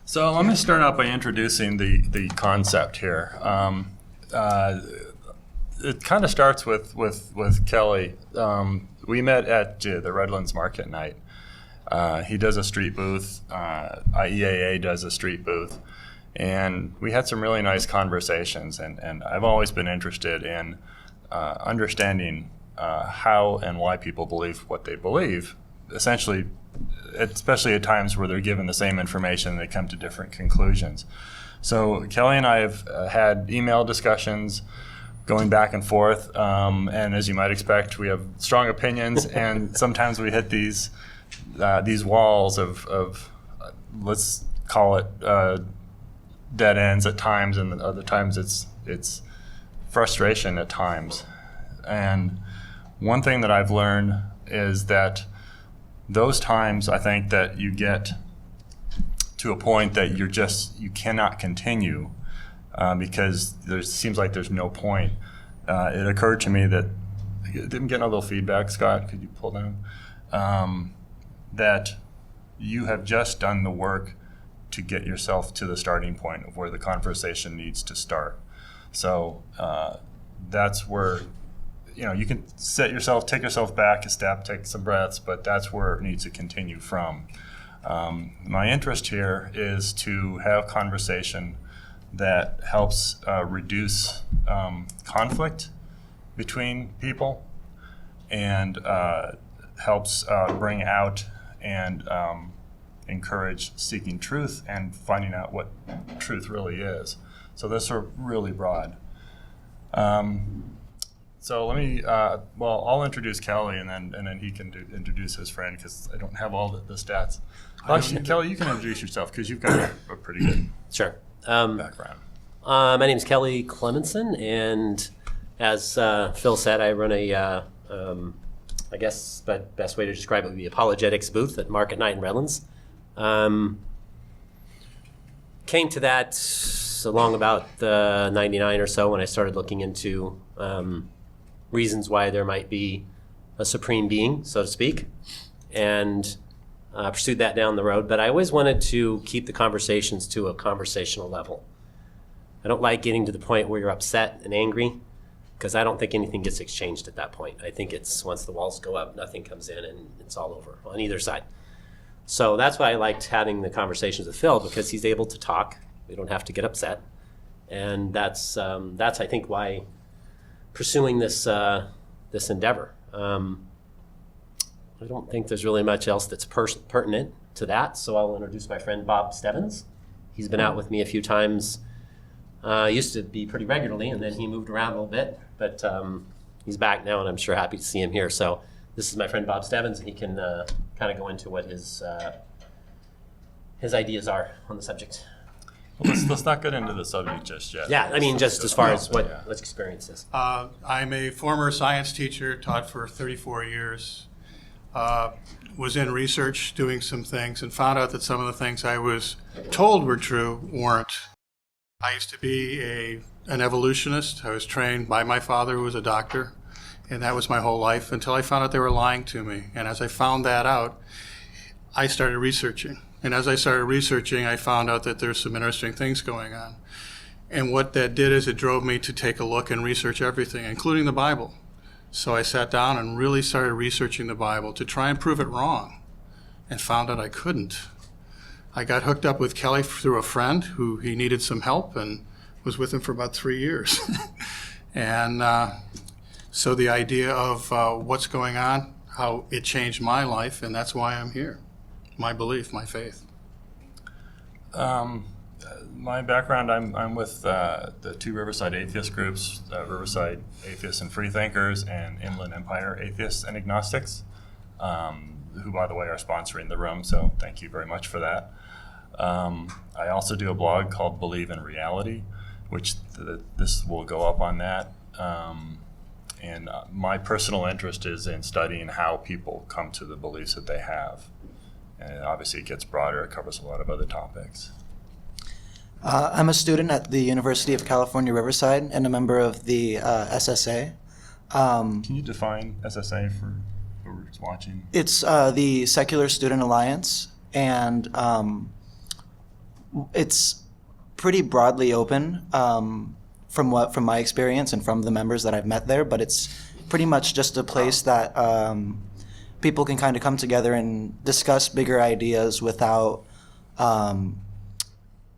So let me start out by introducing the concept here. It kind of starts with Kelly. We met at the Redlands Market night. He does a street booth. IEAA does a street booth. And we had some really nice conversations. And I've always been interested in understanding how and why people believe what they believe. Essentially, especially at times where they're given the same information and they come to different conclusions. So Kelly and I have had email discussions going back and forth, and as you might expect, we have strong opinions, and sometimes we hit these walls of let's call it dead ends at times, and other times it's frustration at times. And one thing that I've learned is that those times, I think that you get to a point that you cannot continue because there seems like there's no point. It occurred to me that, didn't get a little feedback, Scott, could you pull down? That you have just done the work to get yourself to the starting point of where the conversation needs to start. So that's where, you can take yourself back a step, take some breaths, but that's where it needs to continue from. My interest here is to have conversation that helps reduce conflict between people and helps bring out and encourage seeking truth and finding out what truth really is. So those are really broad. So let me, I'll introduce Kelly and then he can introduce his friend because I don't have all the stats. Actually, Kelly, you can introduce yourself because you've got a pretty good background. My name is Kelly Clemenson, and as Phil said, I run I guess the best way to describe it would be apologetics booth at Market Night in Redlands. Came to that along about 99 or so when I started looking into reasons why there might be a supreme being, so to speak, and pursued that down the road. But I always wanted to keep the conversations to a conversational level. I don't like getting to the point where you're upset and angry, because I don't think anything gets exchanged at that point. I think it's once the walls go up, nothing comes in, and it's all over on either side. So that's why I liked having the conversations with Phil, because he's able to talk. We don't have to get upset. And that's I think, why pursuing this endeavor. I don't think there's really much else that's pertinent to that, so I'll introduce my friend Bob Stebbins. He's been out with me a few times. Used to be pretty regularly, and then he moved around a little bit, but he's back now, and I'm sure happy to see him here. So this is my friend Bob Stebbins, and he can kind of go into what his ideas are on the subject. Well, let's not get into the subject just yet. Yeah, I mean, just as far as let's experience this. I'm a former science teacher, taught for 34 years. Was in research doing some things and found out that some of the things I was told were true weren't. I used to be an evolutionist. I was trained by my father, who was a doctor, and that was my whole life until I found out they were lying to me. And as I found that out, I started researching. And as I started researching, I found out that there's some interesting things going on. And what that did is it drove me to take a look and research everything, including the Bible. So I sat down and really started researching the Bible to try and prove it wrong, and found out I couldn't. I got hooked up with Kelly through a friend who he needed some help, and was with him for about 3 years. And so the idea of what's going on, how it changed my life, and that's why I'm here. My belief, my faith. My background, I'm with the two Riverside atheist groups, Riverside Atheists and Freethinkers, and Inland Empire Atheists and Agnostics, who, by the way, are sponsoring the room, so thank you very much for that. I also do a blog called Believe in Reality, which this will go up on that. And my personal interest is in studying how people come to the beliefs that they have. And obviously it gets broader, it covers a lot of other topics. I'm a student at the University of California, Riverside, and a member of the SSA. Can you define SSA for whoever's watching? It's the Secular Student Alliance, and It's pretty broadly open from my experience and from the members that I've met there, but it's pretty much just a place that people can kind of come together and discuss bigger ideas without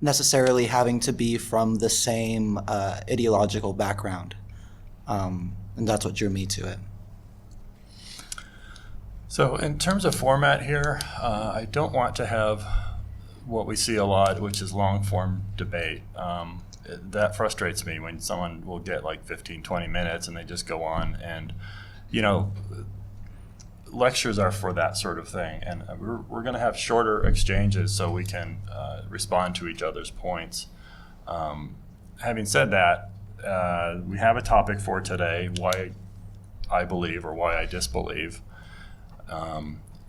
necessarily having to be from the same ideological background. And that's what drew me to it. So in terms of format here, I don't want to have what we see a lot, which is long-form debate. That frustrates me when someone will get like 15, 20 minutes and they just go on. And, you know, lectures are for that sort of thing. And we're going to have shorter exchanges so we can respond to each other's points. Having said that, we have a topic for today, why I believe or why I disbelieve.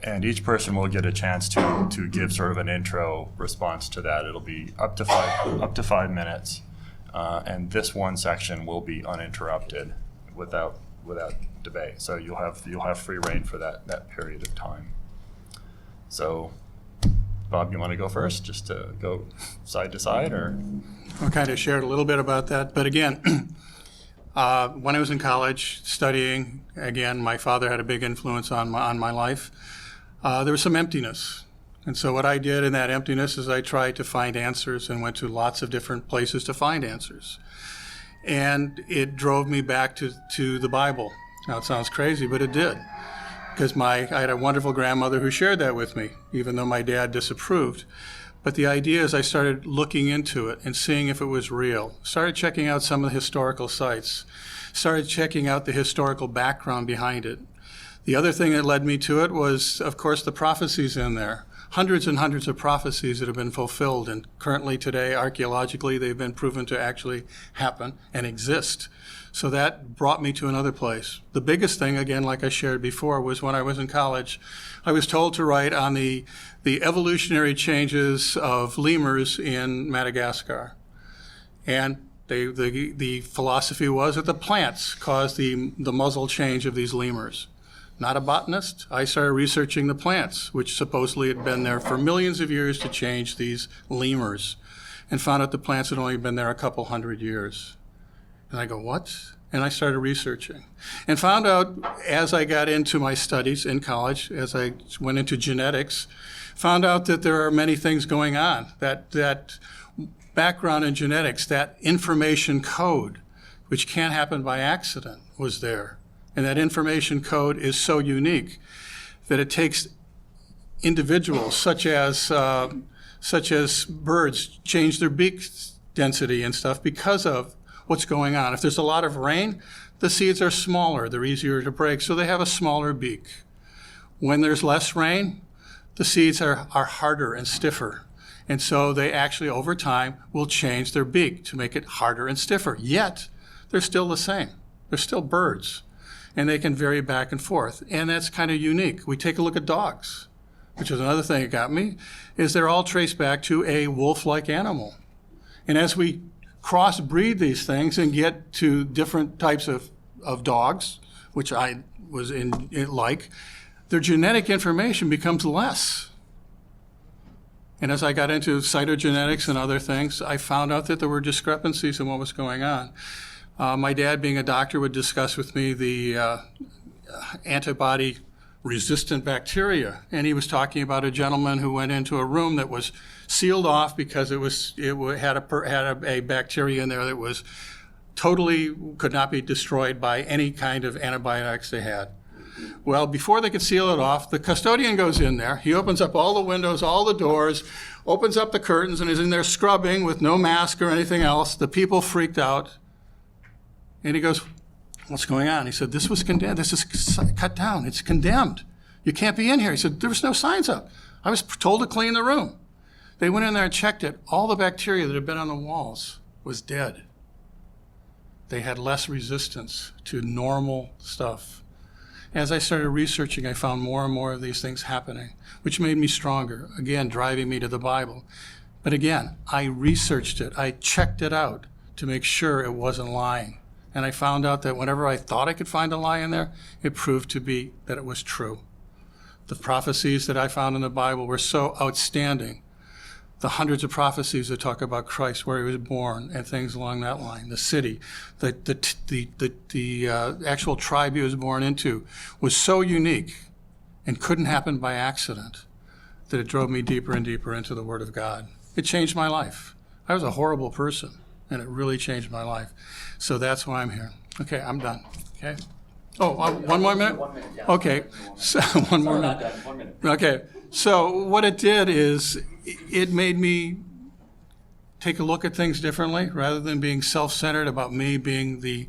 And each person will get a chance to give sort of an intro response to that. It'll be up to 5 minutes, and this one section will be uninterrupted without debate. So you'll have free reign for that period of time. So, Bob, you want to go first, just to go side to side, or? I kind of shared a little bit about that, but again, when I was in college studying, again, my father had a big influence on my life. There was some emptiness. And so what I did in that emptiness is I tried to find answers and went to lots of different places to find answers. And it drove me back to the Bible. Now, it sounds crazy, but it did. Because I had a wonderful grandmother who shared that with me, even though my dad disapproved. But the idea is I started looking into it and seeing if it was real. Started checking out some of the historical sites. Started checking out the historical background behind it. The other thing that led me to it was, of course, the prophecies in there. Hundreds and hundreds of prophecies that have been fulfilled. And currently today, archaeologically, they've been proven to actually happen and exist. So that brought me to another place. The biggest thing, again, like I shared before, was when I was in college, I was told to write on the evolutionary changes of lemurs in Madagascar. And the philosophy was that the plants caused the muzzle change of these lemurs. Not a botanist. I started researching the plants, which supposedly had been there for millions of years to change these lemurs, and found out the plants had only been there a couple hundred years. And I go, what? And I started researching and found out as I got into my studies in college, as I went into genetics, found out that there are many things going on. That background in genetics, that information code, which can't happen by accident, was there. And that information code is so unique that it takes individuals such as birds change their beak density and stuff because of what's going on. If there's a lot of rain, the seeds are smaller, they're easier to break, so they have a smaller beak. When there's less rain, the seeds are harder and stiffer. And so they actually, over time, will change their beak to make it harder and stiffer. Yet, they're still the same. They're still birds. And they can vary back and forth. And that's kind of unique. We take a look at dogs, which is another thing that got me, is they're all traced back to a wolf-like animal. And as we crossbreed these things and get to different types of dogs, which I was in like, their genetic information becomes less. And as I got into cytogenetics and other things, I found out that there were discrepancies in what was going on. My dad, being a doctor, would discuss with me the antibody-resistant bacteria. And he was talking about a gentleman who went into a room that was sealed off because it had a bacteria in there that was totally could not be destroyed by any kind of antibiotics they had. Well, before they could seal it off, the custodian goes in there. He opens up all the windows, all the doors, opens up the curtains, and is in there scrubbing with no mask or anything else. The people freaked out. And he goes, what's going on? He said, this was condemned. This is cut down. It's condemned. You can't be in here. He said, there was no signs up. I was told to clean the room. They went in there and checked it. All the bacteria that had been on the walls was dead. They had less resistance to normal stuff. As I started researching, I found more and more of these things happening, which made me stronger, again, driving me to the Bible. But again, I researched it. I checked it out to make sure it wasn't lying. And I found out that whenever I thought I could find a lie in there, it proved to be that it was true. The prophecies that I found in the Bible were so outstanding the hundreds of prophecies that talk about Christ, where he was born, and things along that line. The city, the actual tribe he was born into was so unique and couldn't happen by accident that it drove me deeper and deeper into the Word of God. It changed my life. I was a horrible person, and it really changed my life. So that's why I'm here. Okay, I'm done. Okay. Oh, one more minute? 1 minute, yeah. Okay, so one more minute. 1 minute. Okay, so what it did is it made me take a look at things differently rather than being self-centered about me being the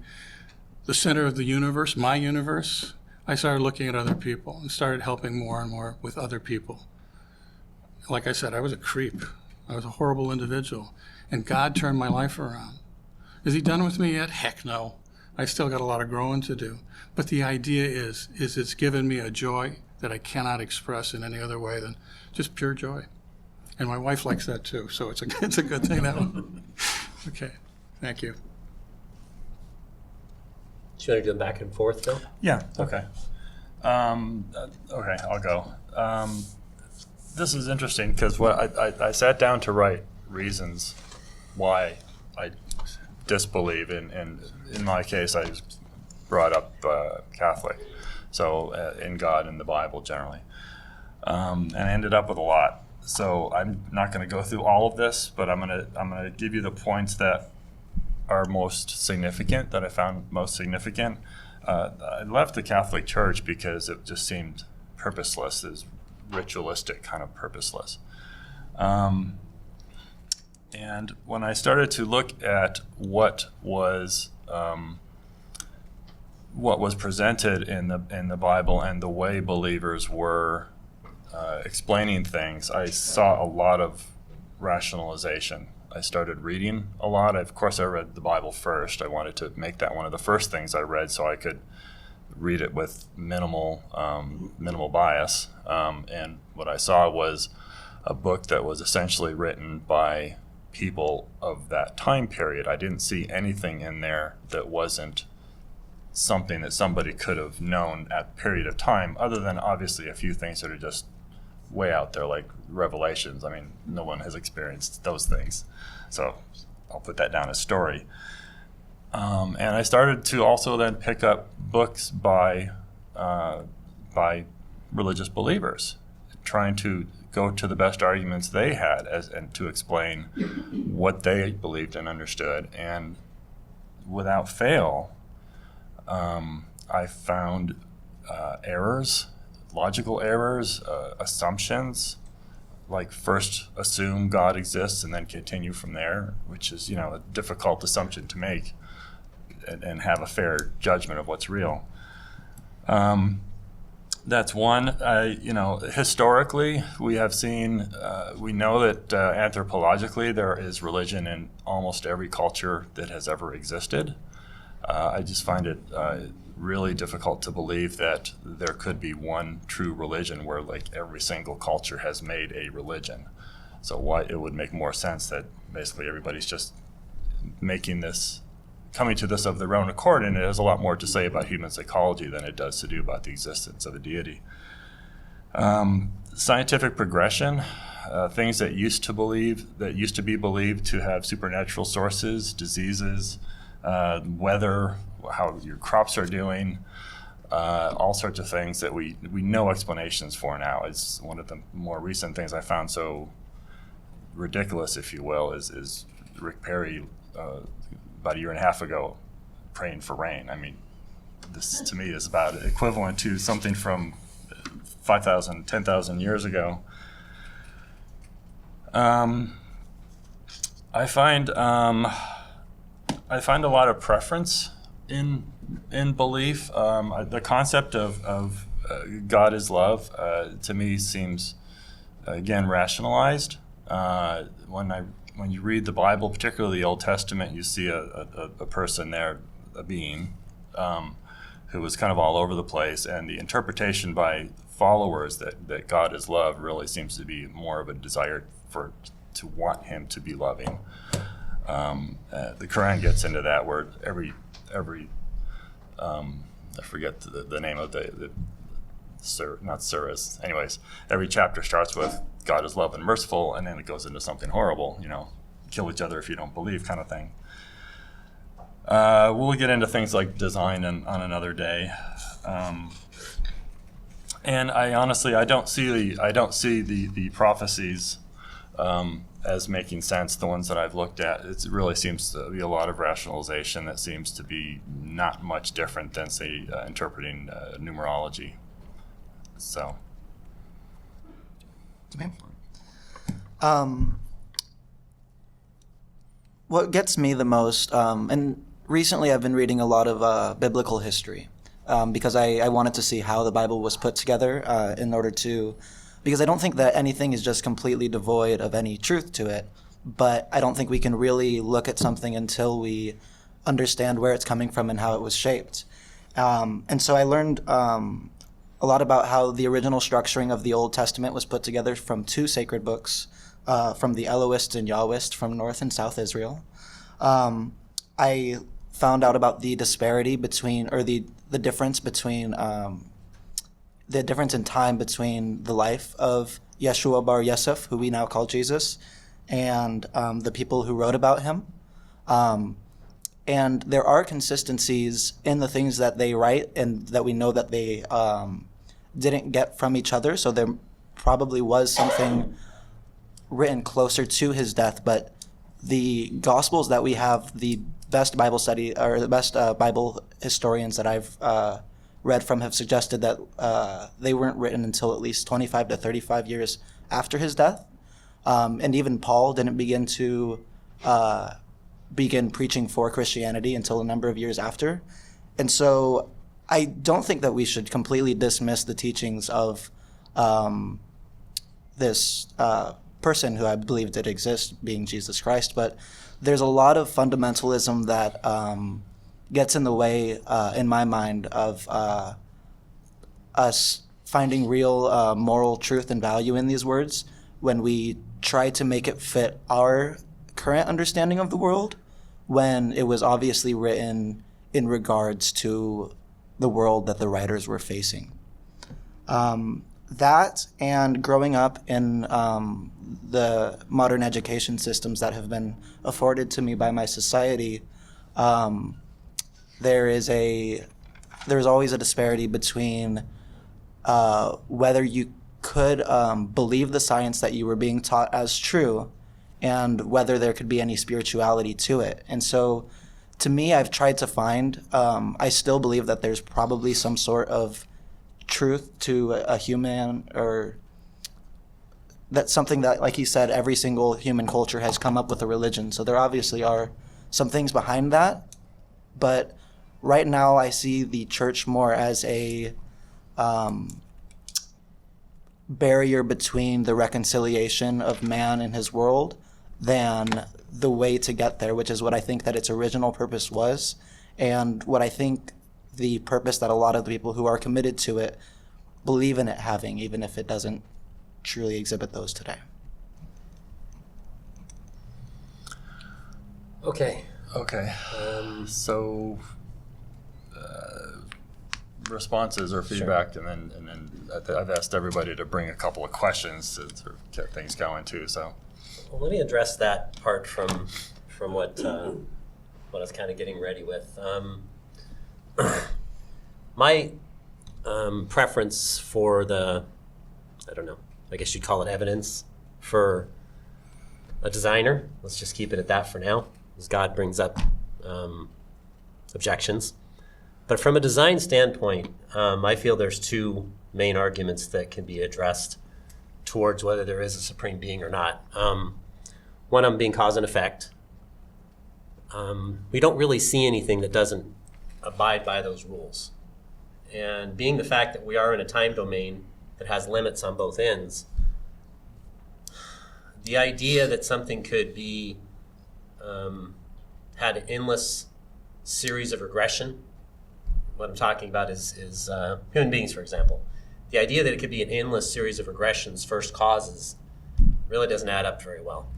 center of the universe, my universe. I started looking at other people and started helping more and more with other people. Like I said, I was a creep. I was a horrible individual. And God turned my life around. Is he done with me yet? Heck no. I still got a lot of growing to do. But the idea is it's given me a joy that I cannot express in any other way than just pure joy. And my wife likes that too, so it's a good thing that one. Okay, thank you. Do you want to do them back and forth, Phil? Yeah, okay. Okay, I'll go. This is interesting because what I sat down to write reasons why I disbelieve. In my case, I was brought up Catholic, so in God and the Bible generally, and I ended up with a lot. So I'm not going to go through all of this, but I'm gonna give you the points that are most significant, that I found most significant. I left the Catholic Church because it just seemed purposeless, is ritualistic, kind of purposeless. And when I started to look at what was presented in the Bible and the way believers were explaining things, I saw a lot of rationalization. I started reading a lot. Of course, I read the Bible first. I wanted to make that one of the first things I read so I could read it with minimal bias. And what I saw was a book that was essentially written by people of that time period. I didn't see anything in there that wasn't something that somebody could have known at the period of time, other than obviously a few things that are just way out there, like revelations. I mean, no one has experienced those things. So I'll put that down as story. And I started to also then pick up books by religious believers, trying to go to the best arguments they had and to explain what they believed and understood. And without fail, I found errors, logical errors, assumptions, like first assume God exists and then continue from there, which is, a difficult assumption to make and have a fair judgment of what's real. That's one. Historically, we have seen, we know that anthropologically there is religion in almost every culture that has ever existed. I just find it really difficult to believe that there could be one true religion where like every single culture has made a religion. So why it would make more sense that basically everybody's just coming to this of their own accord, and it has a lot more to say about human psychology than it does to do about the existence of a deity. Scientific progression, things that used to be believed to have supernatural sources, diseases, weather, how your crops are doing, all sorts of things that we know explanations for now. It's one of the more recent things I found so ridiculous, if you will, is Rick Perry about a year and a half ago praying for rain. I mean, this to me is about equivalent to something from 5,000, 10,000 years ago. I find a lot of preference in belief. The concept of God is love to me seems again rationalized. When you read the Bible, particularly the Old Testament, you see a person there, a being, who was kind of all over the place, and the interpretation by followers that God is love really seems to be more of a desire to want him to be loving. The Quran gets into that, where every I forget the name of the not surahs. Anyways, every chapter starts with God is love and merciful, and then it goes into something horrible, kill each other if you don't believe kind of thing. We'll get into things like design on another day. And I honestly, I don't see the prophecies as making sense. The ones that I've looked at, it really seems to be a lot of rationalization that seems to be not much different than, say, interpreting numerology. So. Okay. What gets me the most, and recently I've been reading a lot of biblical history. Because I wanted to see how the Bible was put together because I don't think that anything is just completely devoid of any truth to it, but I don't think we can really look at something until we understand where it's coming from and how it was shaped. And so I learned a lot about how the original structuring of the Old Testament was put together from 2 sacred books, from the Elohist and Yahwist from North and South Israel. I found out about the disparity between, or the difference between, the difference in time between the life of Yeshua bar Yosef, who we now call Jesus, and the people who wrote about him. And there are consistencies in the things that they write and that we know that they didn't get from each other. So there probably was something written closer to his death, but the Gospels that we have, the best Bible study or the best Bible historians that I've read from have suggested that they weren't written until at least 25 to 35 years after his death. And even Paul didn't begin preaching for Christianity until a number of years after. And so I don't think that we should completely dismiss the teachings of this person who I believe did exist, being Jesus Christ, but there's a lot of fundamentalism that gets in the way, in my mind, of us finding real moral truth and value in these words when we try to make it fit our current understanding of the world, when it was obviously written in regards to the world that the writers were facing. That and growing up in the modern education systems that have been afforded to me by my society, there's always a disparity between whether you could believe the science that you were being taught as true and whether there could be any spirituality to it. And so to me, I've tried to find, I still believe that there's probably some sort of truth to a human, or that's something that, like he said, every single human culture has come up with a religion. So there obviously are some things behind that. But right now I see the church more as a barrier between the reconciliation of man and his world than the way to get there, which is what I think that its original purpose was, and what I think the purpose that a lot of the people who are committed to it believe in it having, even if it doesn't truly exhibit those today. Okay. So responses or feedback, sure. and then I've asked everybody to bring a couple of questions to sort of get things going too. So, well, let me address that part from what I was kind of getting ready with. My preference for I guess you'd call it evidence for a designer. Let's just keep it at that for now, as God brings up objections. But from a design standpoint, I feel there's 2 main arguments that can be addressed towards whether there is a supreme being or not. One of them being cause and effect. We don't really see anything that doesn't abide by those rules. And being the fact that we are in a time domain that has limits on both ends, the idea that something could be had an endless series of regression. What I'm talking about is human beings, for example. The idea that it could be an endless series of regressions, first causes, really doesn't add up very well.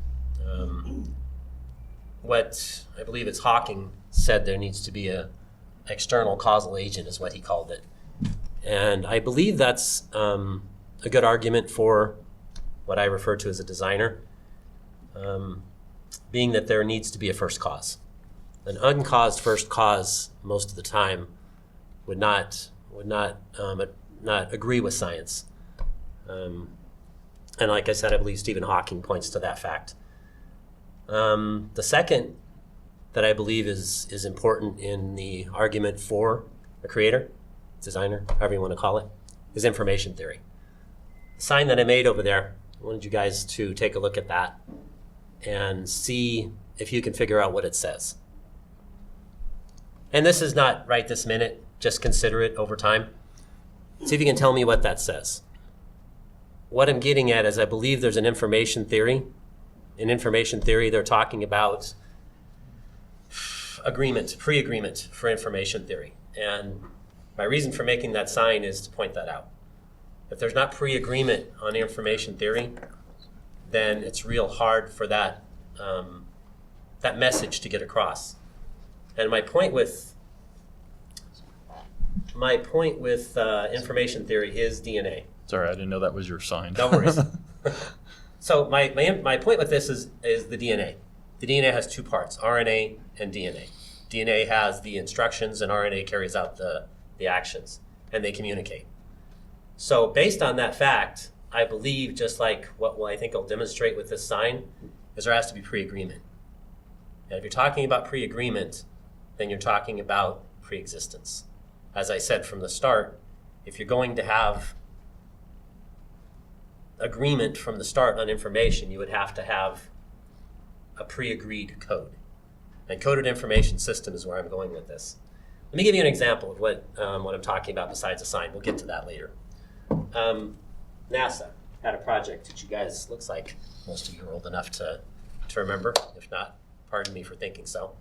What I believe it's Hawking said, there needs to be a external causal agent, is what he called it. And I believe that's a good argument for what I refer to as a designer, being that there needs to be a first cause. An uncaused first cause most of the time would not agree with science. And like I said, I believe Stephen Hawking points to that fact. The second that I believe is important in the argument for a creator, designer, however you want to call it, is information theory. The sign that I made over there, I wanted you guys to take a look at that and see if you can figure out what it says. And this is not right this minute, just consider it over time. See if you can tell me what that says. What I'm getting at is I believe there's an information theory. In information theory, they're talking about agreement, pre-agreement for information theory. And my reason for making that sign is to point that out. If there's not pre-agreement on information theory, then it's real hard for that message to get across. And my point with information theory is DNA. Sorry, I didn't know that was your sign. No worries. So my point with this is the DNA. The DNA has two parts, RNA and DNA. DNA has the instructions and RNA carries out the actions, and they communicate. So based on that fact, I believe, just like what I think I'll demonstrate with this sign, is there has to be pre-agreement. And if you're talking about pre-agreement, then you're talking about pre-existence. As I said from the start, if you're going to have agreement from the start on information, you would have to have a pre-agreed code. And coded information system is where I'm going with this. Let me give you an example of what I'm talking about besides a sign. We'll get to that later. NASA had a project that you guys, looks like most of you are old enough to remember. If not, pardon me for thinking so.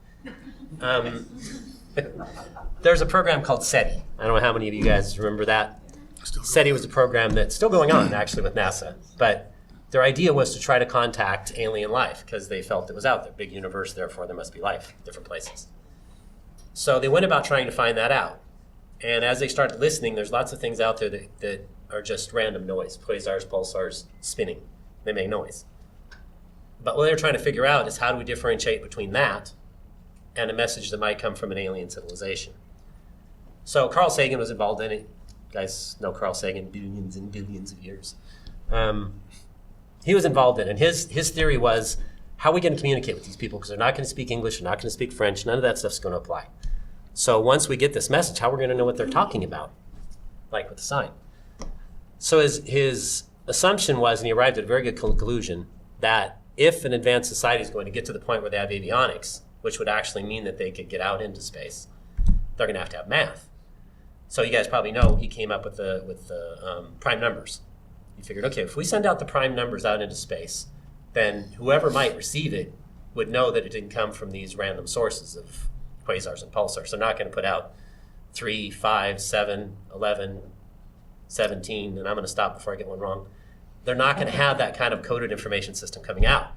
There's a program called SETI. I don't know how many of you guys remember that. SETI was a program that's still going on, actually, with NASA. But their idea was to try to contact alien life because they felt it was out there. Big universe, therefore there must be life in different places. So they went about trying to find that out. And as they started listening, there's lots of things out there that are just random noise. Quasars, pulsars, spinning. They make noise. But what they're trying to figure out is how do we differentiate between that and a message that might come from an alien civilization. So Carl Sagan was involved in it. You guys know Carl Sagan, billions and billions of years. He was involved in it. And his theory was, how are we going to communicate with these people? Because they're not going to speak English, they're not going to speak French, none of that stuff's going to apply. So once we get this message, how are we going to know what they're talking about? Like with the sign. So his assumption was, and he arrived at a very good conclusion, that if an advanced society is going to get to the point where they have avionics, which would actually mean that they could get out into space, they're going to have math. So you guys probably know he came up with the prime numbers. He figured, okay, if we send out the prime numbers out into space, then whoever might receive it would know that it didn't come from these random sources of quasars and pulsars. They're not going to put out 3, 5, 7, 11, 17, and I'm going to stop before I get one wrong. They're not going to have that kind of coded information system coming out.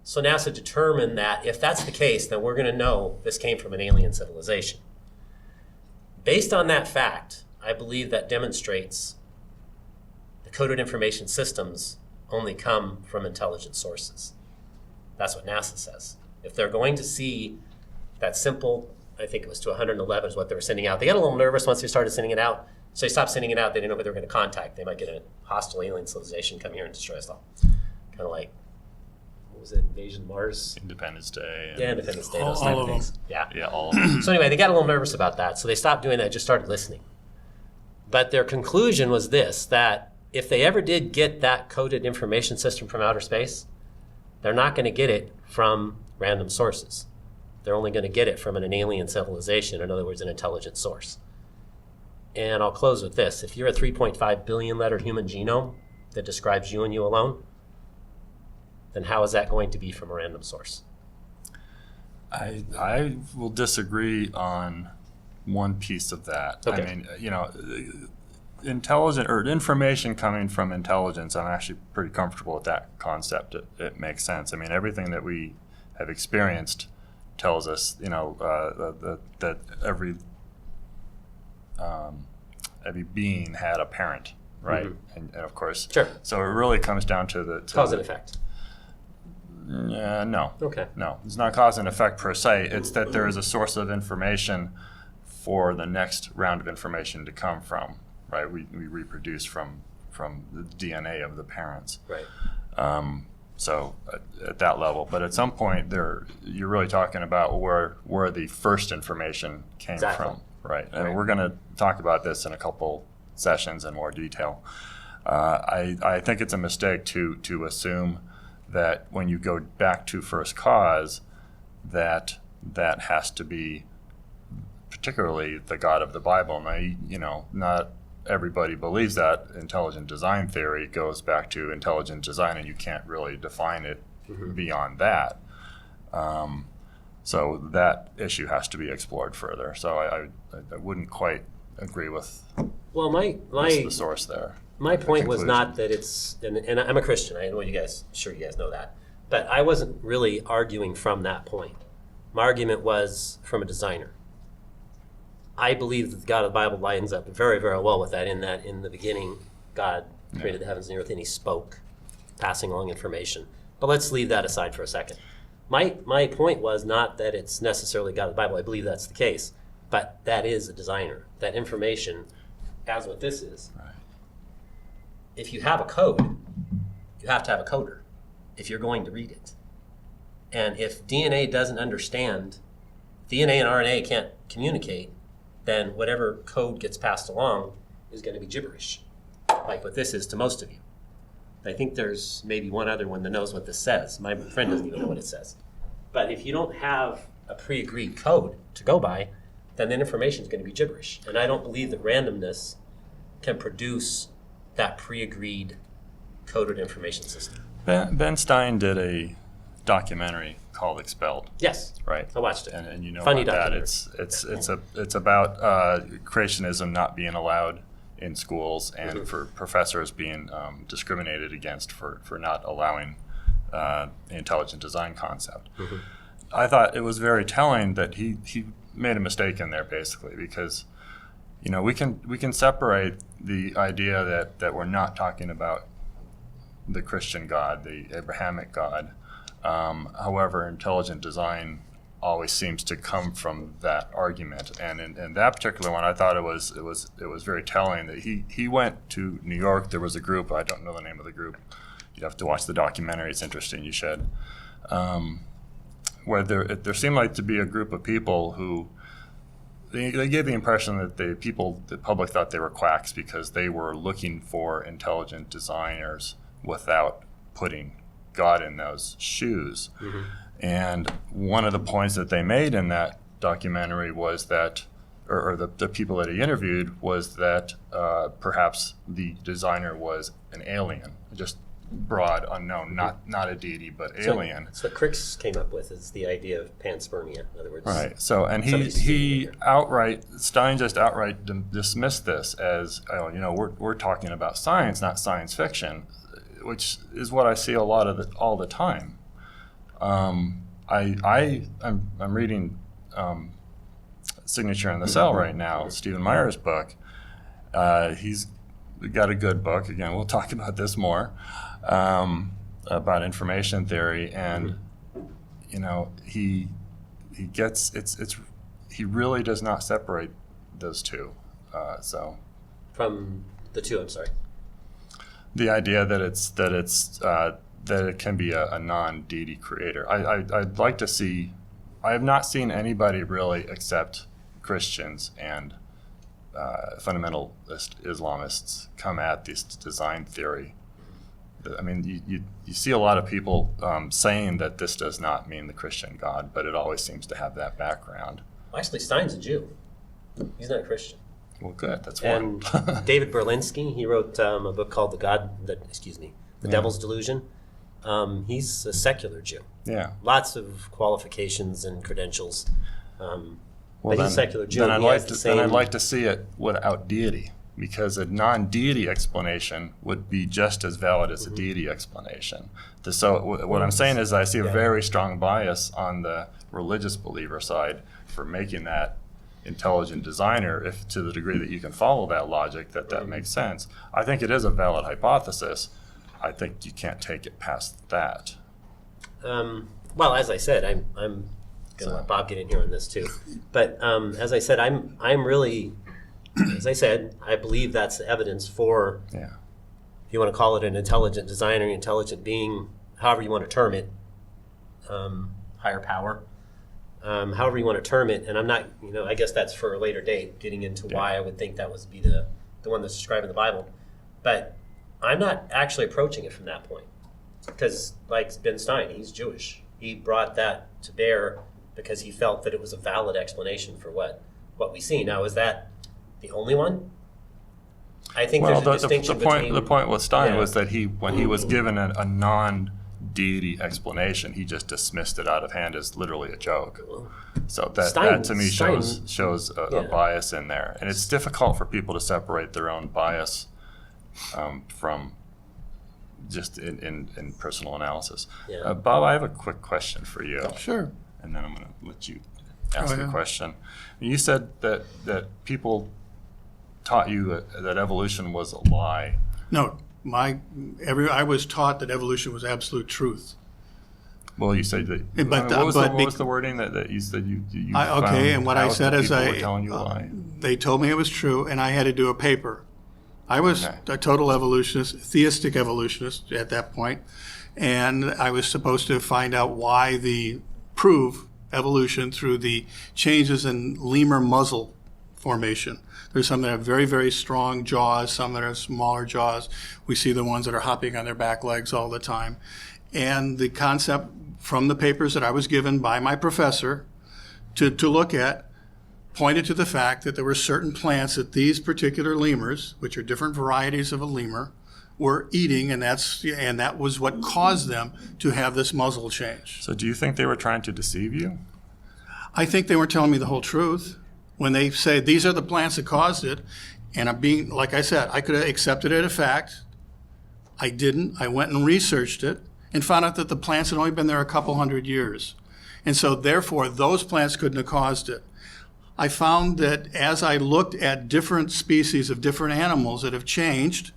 So NASA determined that if that's the case, then we're going to know this came from an alien civilization. Based on that fact, I believe that demonstrates the coded information systems only come from intelligent sources. That's what NASA says. If they're going to see that simple, I think it was to 111 is what they were sending out. They got a little nervous once they started sending it out. So they stopped sending it out. They didn't know who they were going to contact. They might get a hostile alien civilization come here and destroy us all. Kind of like, what was it, Invasion of Mars? Independence Day. Yeah, Independence Day. All Those type of of them. things. Yeah. Yeah, all of them. So anyway, they got a little nervous about that. So they stopped doing that, just started listening. But their conclusion was this, that if they ever did get that coded information system from outer space, they're not going to get it from random sources. They're only going to get it from an alien civilization, in other words, an intelligent source. And I'll close with this. If you're a 3.5 billion letter human genome that describes you and you alone, then how is that going to be from a random source? I will disagree on one piece of that. Okay. I mean, intelligent or information coming from intelligence, I'm actually pretty comfortable with that concept. It makes sense. I mean, everything that we have experienced tells us, that every being had a parent, right? And of course, Sure. So it really comes down to the Cause and effect. No. Okay. No, it's not cause and effect per se. It's that there is a source of information for the next round of information to come from, right? We reproduce from the DNA of the parents. Right. So at that level, but at some point you're really talking about where the first information came Exactly. from, right? And Right. we're going to talk about this in a couple sessions in more detail. I think it's a mistake to assume that when you go back to first cause, that has to be particularly the God of the Bible. Now, not everybody believes that intelligent design theory goes back to intelligent design, and you can't really define it beyond that. So that issue has to be explored further. So I wouldn't quite agree with Well, the source there. My point was conclusion. not that it's, and I'm a Christian. I know sure you guys know that, but I wasn't really arguing from that point. My argument was from a designer. I believe that the God of the Bible lines up very, very well with that. In the beginning, God created the heavens and the earth, and He spoke, passing along information. But let's leave that aside for a second. My point was not that it's necessarily God of the Bible. I believe that's the case, but that is a designer. That information, as what this is. Right. If you have a code, you have to have a coder if you're going to read it. And if DNA doesn't understand, DNA and RNA can't communicate, then whatever code gets passed along is going to be gibberish, like what this is to most of you. I think there's maybe one other one that knows what this says. My friend doesn't even know what it says. But if you don't have a pre-agreed code to go by, then the information is going to be gibberish. And I don't believe that randomness can produce that pre-agreed coded information system. Ben Stein did a documentary called Expelled. Yes, Right. I watched it. And you know Funny about that. documentary. It's about creationism not being allowed in schools and for professors being discriminated against for not allowing the intelligent design concept. I thought it was very telling that he made a mistake in there basically because we can separate the idea that we're not talking about the Christian God, the Abrahamic God. However, intelligent design always seems to come from that argument, and in that particular one, I thought it was very telling that he went to New York. There was a group, I don't know the name of the group. You'd have to watch the documentary. It's interesting. You should. Where there seemed like to be a group of people who they gave the impression that the public thought they were quacks because they were looking for intelligent designers without putting God in those shoes. And one of the points that they made in that documentary was that, or the people that he interviewed, was that perhaps the designer was an alien, just broad, unknown, not a deity, but alien. So what Cricks came up with is the idea of panspermia. In other words, Right. So, and Stein just outright dismissed this as, we're talking about science, not science fiction, which is what I see all the time. I'm reading Signature in the Cell right now, Stephen Meyer's book. He's got a good book. Again, we'll talk about this more, about information theory, and he really does not separate those two. from the two, I'm sorry. The idea that it can be a non-deity creator. I'd like to see. I have not seen anybody really except Christians and fundamentalist Islamists come at this design theory. I mean, you see a lot of people saying that this does not mean the Christian God, but it always seems to have that background. Well, actually, Stein's a Jew. He's not a Christian. Well, good. That's one. And David Berlinski, he wrote a book called The Devil's Delusion. He's a secular Jew. Yeah. Lots of qualifications and credentials. Well, but he's a secular Jew. Then He has the same- I'd like to see it without deity, because a non-deity explanation would be just as valid as a deity explanation. What I'm saying is I see a very strong bias on the religious believer side for making that intelligent designer, if to the degree that you can follow that logic, that makes sense. I think it is a valid hypothesis. I think you can't take it past that. Well, as I said, I'm going to let Bob get in here on this too. But as I said, I'm really, as I said, I believe that's the evidence for, if you want to call it an intelligent designer, intelligent being, however you want to term it, higher power, however you want to term it. And I'm not, I guess that's for a later date, getting into why I would think that would be the one that's described in the Bible. But I'm not actually approaching it from that point. Because, like Ben Stein, he's Jewish. He brought that to bear because he felt that it was a valid explanation for what we see. Now, is that the only one? I think there's a distinction between... The point with Stein was that when he was given a non-deity explanation, he just dismissed it out of hand as literally a joke. So that to me shows a bias in there. And it's difficult for people to separate their own bias from just in personal analysis. Bob, I have a quick question for you. Sure. And then I'm going to let you ask the question. You said that people taught you that evolution was a lie. No, I was taught that evolution was absolute truth. Well, you said that. What was the wording that you said you found? Okay, and what I said is telling you a lie? They told me it was true, and I had to do a paper. I was a total evolutionist, theistic evolutionist at that point, and I was supposed to find out prove evolution through the changes in lemur muzzle formation. There's some that have very, very strong jaws, some that have smaller jaws. We see the ones that are hopping on their back legs all the time. And the concept from the papers that I was given by my professor to look at pointed to the fact that there were certain plants that these particular lemurs, which are different varieties of a lemur, were eating, and that was what caused them to have this muzzle change. So do you think they were trying to deceive you? I think they were telling me the whole truth. When they say these are the plants that caused it, and I'm being, like I said, I could have accepted it as a fact. I didn't. I went and researched it and found out that the plants had only been there a couple hundred years. And so therefore, those plants couldn't have caused it. I found that as I looked at different species of different animals that have changed,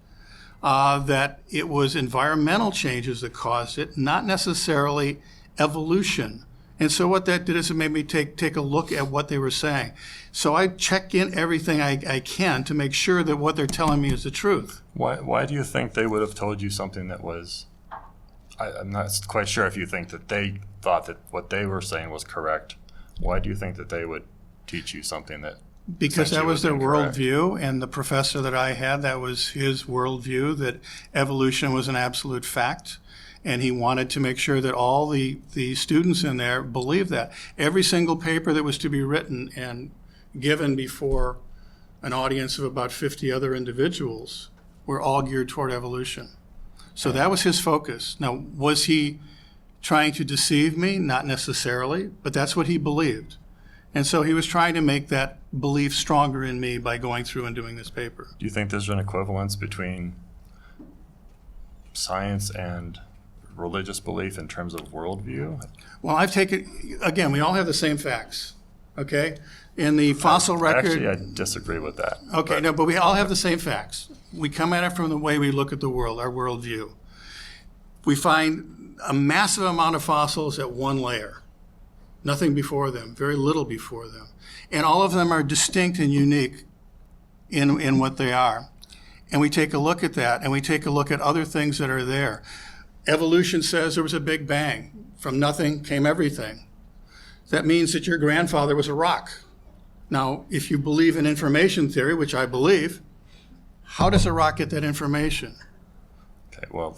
that it was environmental changes that caused it, not necessarily evolution. And so what that did is it made me take a look at what they were saying. So I check in everything I can to make sure that what they're telling me is the truth. Why do you think they would have told you something that was... I'm not quite sure if you think that they thought that what they were saying was correct. Why do you think that they would teach you something that... Because that was their incorrect? worldview, and the professor that I had, that was his worldview, that evolution was an absolute fact. And he wanted to make sure that all the students in there believed that. Every single paper that was to be written and given before an audience of about 50 other individuals were all geared toward evolution. So that was his focus. Now, was he trying to deceive me? Not necessarily, but that's what he believed. And so he was trying to make that belief stronger in me by going through and doing this paper. Do you think there's an equivalence between science and religious belief in terms of worldview? Well, I've taken, again, we all have the same facts, okay? In the fossil record... Actually, I disagree with that. Okay, but we all have the same facts. We come at it from the way we look at the world, our worldview. We find a massive amount of fossils at one layer. Nothing before them, very little before them. And all of them are distinct and unique in what they are. And we take a look at that, and we take a look at other things that are there. Evolution says there was a big bang. From nothing came everything. That means that your grandfather was a rock. Now, if you believe in information theory, which I believe, how does a rock get that information? Okay, well,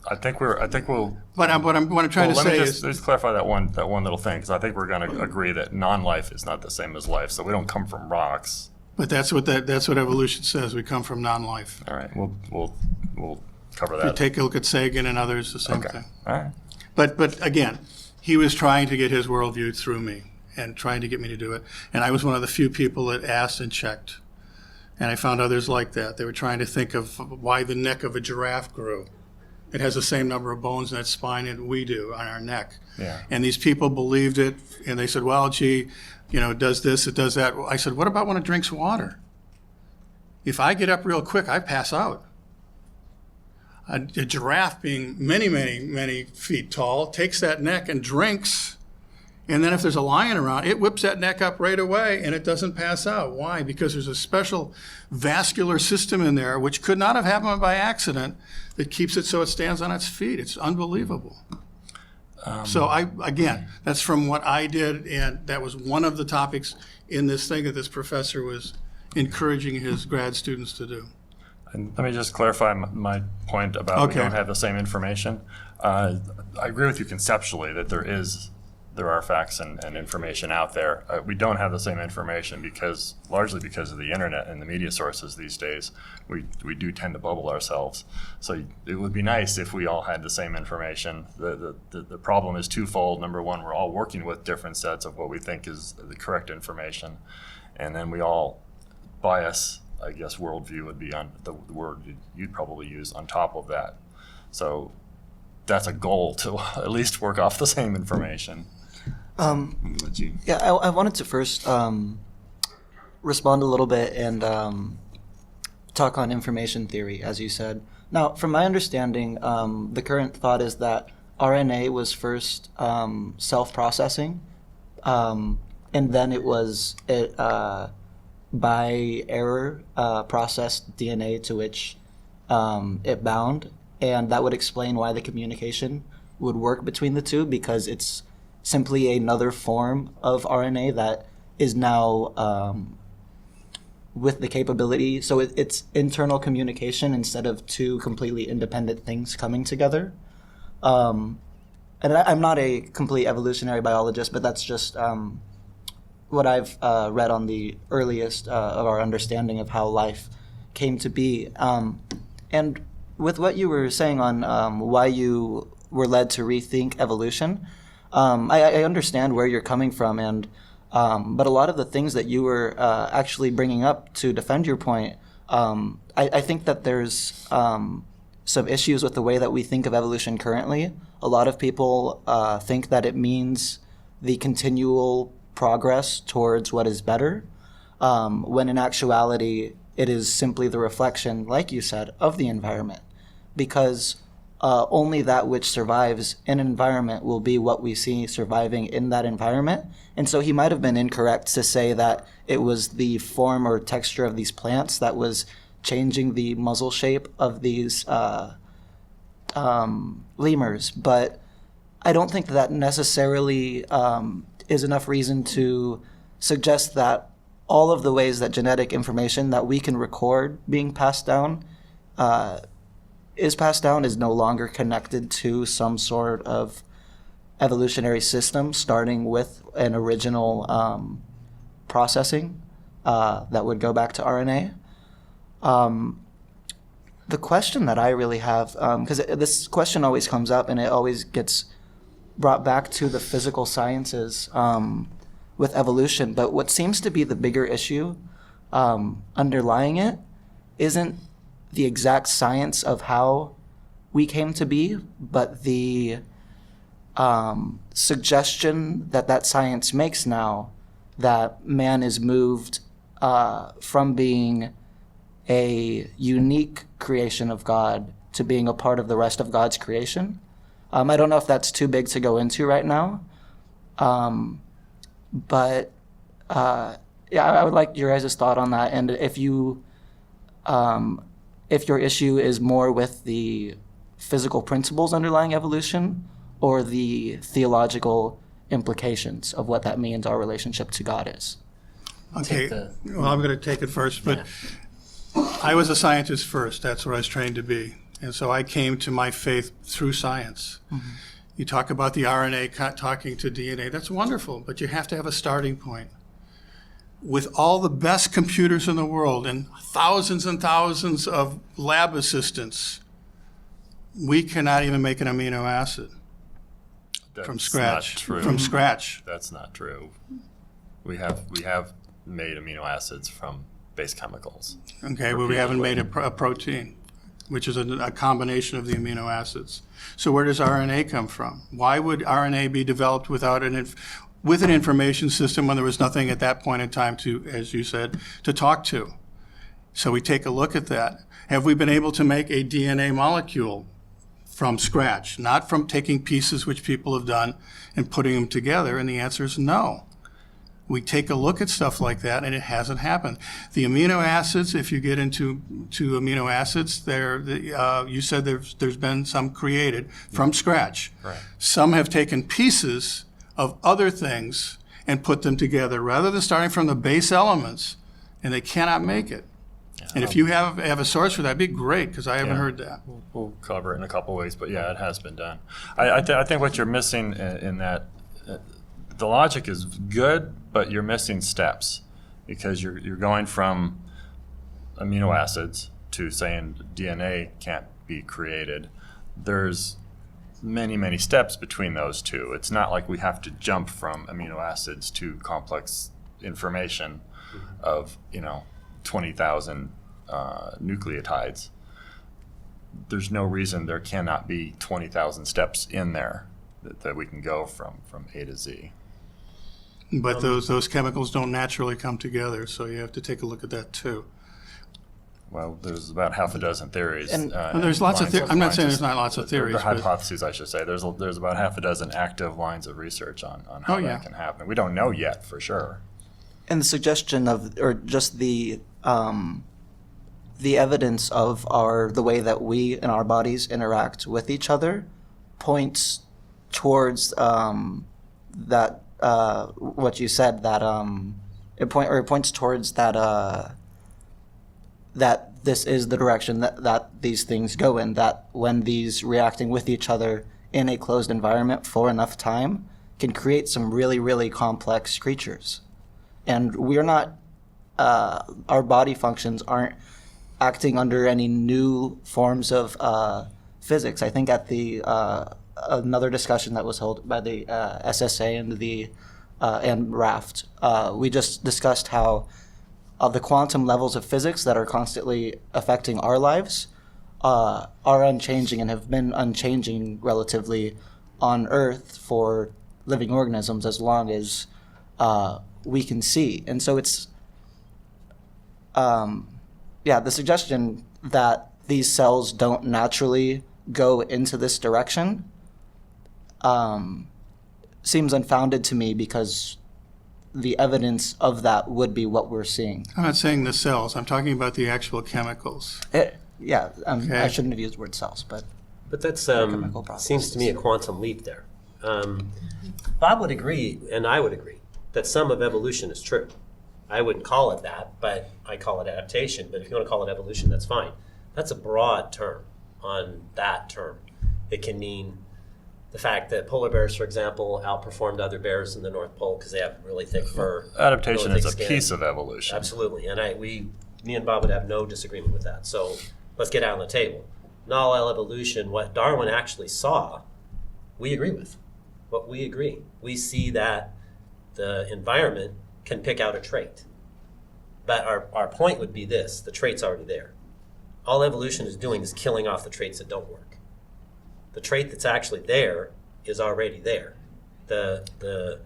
I think we'll. But what I'm trying to say is, let me just clarify that one little thing, because I think we're going to agree that non-life is not the same as life. So we don't come from rocks. But that's what evolution says. We come from non-life. All right, we'll cover that. You take a look at Sagan and others, the same thing. All right. But again, he was trying to get his worldview through me and trying to get me to do it. And I was one of the few people that asked and checked. And I found others like that. They were trying to think of why the neck of a giraffe grew. It has the same number of bones in its spine that we do on our neck. Yeah. And these people believed it, and they said, well, gee, it does this, it does that. I said, what about when it drinks water? If I get up real quick, I pass out. A giraffe, being many, many, many feet tall, takes that neck and drinks. And then if there's a lion around, it whips that neck up right away and it doesn't pass out. Why? Because there's a special vascular system in there, which could not have happened by accident, that keeps it so it stands on its feet. It's unbelievable. So again, that's from what I did, and that was one of the topics in this thing that this professor was encouraging his grad students to do. And let me just clarify my point about we don't have the same information. I agree with you conceptually that there are facts and information out there. We don't have the same information largely because of the internet and the media sources these days. We do tend to bubble ourselves. So it would be nice if we all had the same information. The problem is twofold. Number one, we're all working with different sets of what we think is the correct information. And then we all bias, I guess worldview would be on the word you'd probably use on top of that. So that's a goal, to at least work off the same information. Yeah, I wanted to first respond a little bit and talk on information theory, as you said. Now, from my understanding, the current thought is that RNA was first self-processing, and then it was by error processed DNA to which it bound, and that would explain why the communication would work between the two, because it's simply another form of RNA that is now with the capability. So it's internal communication instead of two completely independent things coming together. And I'm not a complete evolutionary biologist, but that's just what I've read on the earliest of our understanding of how life came to be. And with what you were saying on why you were led to rethink evolution, I understand where you're coming from, and but a lot of the things that you were actually bringing up to defend your point, I think that there's some issues with the way that we think of evolution currently. A lot of people think that it means the continual progress towards what is better, when in actuality it is simply the reflection, like you said, of the environment, because only that which survives in an environment will be what we see surviving in that environment. And so he might have been incorrect to say that it was the form or texture of these plants that was changing the muzzle shape of these lemurs. But I don't think that necessarily is enough reason to suggest that all of the ways that genetic information that we can record being passed down is no longer connected to some sort of evolutionary system, starting with an original processing that would go back to RNA. The question that I really have, because this question always comes up and it always gets brought back to the physical sciences with evolution, but what seems to be the bigger issue underlying it isn't the exact science of how we came to be, but the suggestion that science makes now that man is moved from being a unique creation of God to being a part of the rest of God's creation. I don't know if that's too big to go into right now, but yeah, I would like your guys' thought on that, and if you if your issue is more with the physical principles underlying evolution or the theological implications of what that means our relationship to God is. Okay, well, I'm going to take it first, but I was a scientist first. That's what I was trained to be. And so I came to my faith through science. Mm-hmm. You talk about the RNA talking to DNA. That's wonderful, but you have to have a starting point. With all the best computers in the world and thousands of lab assistants, we cannot even make an amino acid from scratch. Not true. From scratch. That's not true. We have made amino acids from base chemicals. Okay, but we haven't made a protein. which is a combination of the amino acids. So where does RNA come from? Why would RNA be developed without with an information system when there was nothing at that point in time to, as you said, to talk to? So we take a look at that. Have we been able to make a DNA molecule from scratch, not from taking pieces which people have done and putting them together? And the answer is no. We take a look at stuff like that, and it hasn't happened. The amino acids, if you get into amino acids, you said there's been some created from scratch. Right. Some have taken pieces of other things and put them together rather than starting from the base elements, and they cannot make it. And if you have a source for that, that'd be great, because I haven't heard that. We'll cover it in a couple ways, but yeah, it has been done. I think what you're missing in that, the logic is good, but you're missing steps, because you're going from amino acids to saying DNA can't be created. There's many, many steps between those two. It's not like we have to jump from amino acids to complex information of 20,000 nucleotides. There's no reason there cannot be 20,000 steps in there that we can go from A to Z. But those chemicals don't naturally come together, so you have to take a look at that too. Well, there's about half a dozen theories. And there's lots of I'm not saying there's not lots of theories. Or hypotheses, I should say. There's about half a dozen active lines of research on how that can happen. We don't know yet for sure. And the suggestion of, or just the evidence of the way that we and our bodies interact with each other points towards that what you said, that it points towards that that this is the direction that these things go in, that when these reacting with each other in a closed environment for enough time can create some really, really complex creatures. And we're not, our body functions aren't acting under any new forms of physics. I think at the another discussion that was held by the SSA and RAFT, we just discussed how the quantum levels of physics that are constantly affecting our lives are unchanging and have been unchanging relatively on Earth for living organisms as long as we can see. And so it's, the suggestion that these cells don't naturally go into this direction seems unfounded to me, because the evidence of that would be what we're seeing. I'm not saying the cells. I'm talking about the actual chemicals. I Okay. shouldn't have used the word cells, but But chemical that processes. seems to me a quantum leap there. Bob would agree, and I would agree, that some of evolution is true. I wouldn't call it that, but I call it adaptation. But if you want to call it evolution, that's fine. That's a broad term on that term. It can mean the fact that polar bears, for example, outperformed other bears in the North Pole because they have really thick fur. Adaptation really is thick a skin. piece of evolution. Absolutely, and me and Bob would have no disagreement with that. So let's get out on the table. Not all evolution, what Darwin actually saw, we agree with. What we agree. We see that the environment can pick out a trait. But our point would be this: the trait's already there. All evolution is doing is killing off the traits that don't work. The trait that's actually there is already there. The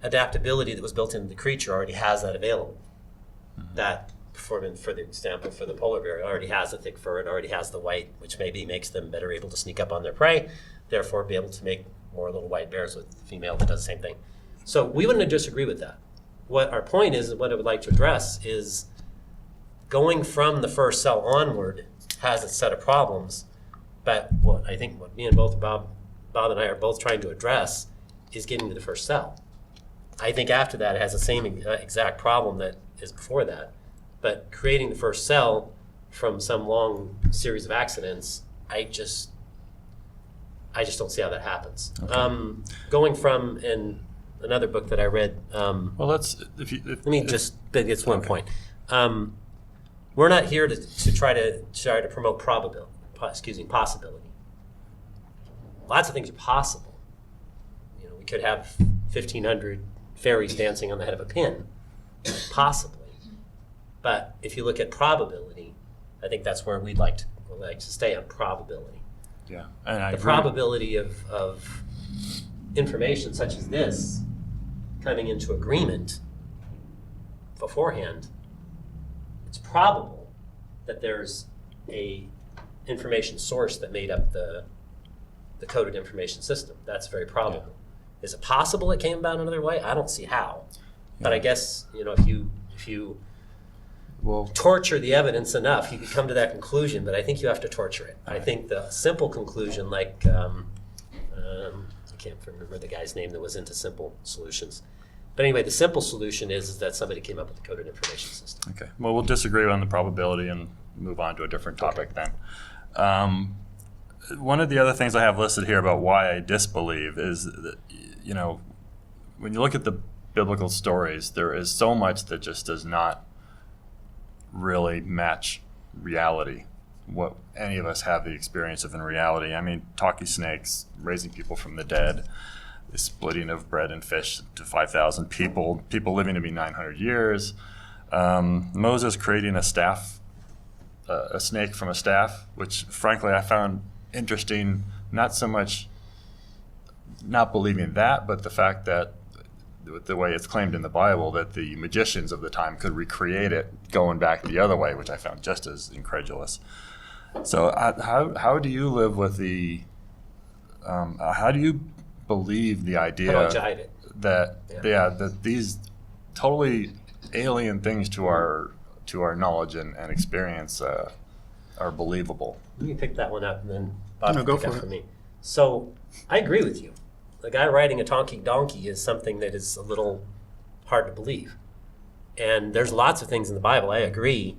adaptability that was built into the creature already has that available. That, for the example, for the polar bear, it already has the thick fur, it already has the white, which maybe makes them better able to sneak up on their prey, therefore be able to make more little white bears with the female that does the same thing. So we wouldn't disagree with that. What our point is, and what I would like to address, is going from the first cell onward has a set of problems, but what I think what me and Bob and I are both trying to address is getting to the first cell. I think after that it has the same exact problem that is before that, but creating the first cell from some long series of accidents, I just don't see how that happens. Okay. Going from, in another book that I read, Well, let me just, it's one point. We're not here to try to promote possibility. Lots of things are possible. We could have 1,500 fairies dancing on the head of a pin, possibly. But if you look at probability, I think that's where we'd like to like to stay on probability. Yeah, and I The agree. probability of information such as this coming into agreement beforehand, it's probable that there's a information source that made up the coded information system. That's very probable. Is it possible it came about another way? I don't see how. But I guess, if you Well, torture the evidence enough, you could come to that conclusion, but I think you have to torture it. I think the simple conclusion, like, I can't remember the guy's name that was into simple solutions. But anyway, the simple solution is that somebody came up with a coded information system. okay. Well, we'll disagree on the probability and move on to a different topic then. One of the other things I have listed here about why I disbelieve is that, when you look at the biblical stories, there is so much that just does not really match reality, what any of us have the experience of in reality. I mean, talking snakes, raising people from the dead, the splitting of bread and fish to 5,000 people living to be 900 years, Moses creating a snake from a staff, which frankly I found interesting, not so much not believing that, but the fact that the way it's claimed in the Bible, that the magicians of the time could recreate it going back the other way, which I found just as incredulous. So how do you live with how do you believe the idea How do I jive it? that these totally alien things to our knowledge and experience are believable? Let me pick that one up, and then Bob No, can go pick up for it. for me. So I agree with you. The guy riding a talking donkey is something that is a little hard to believe. And there's lots of things in the Bible, I agree,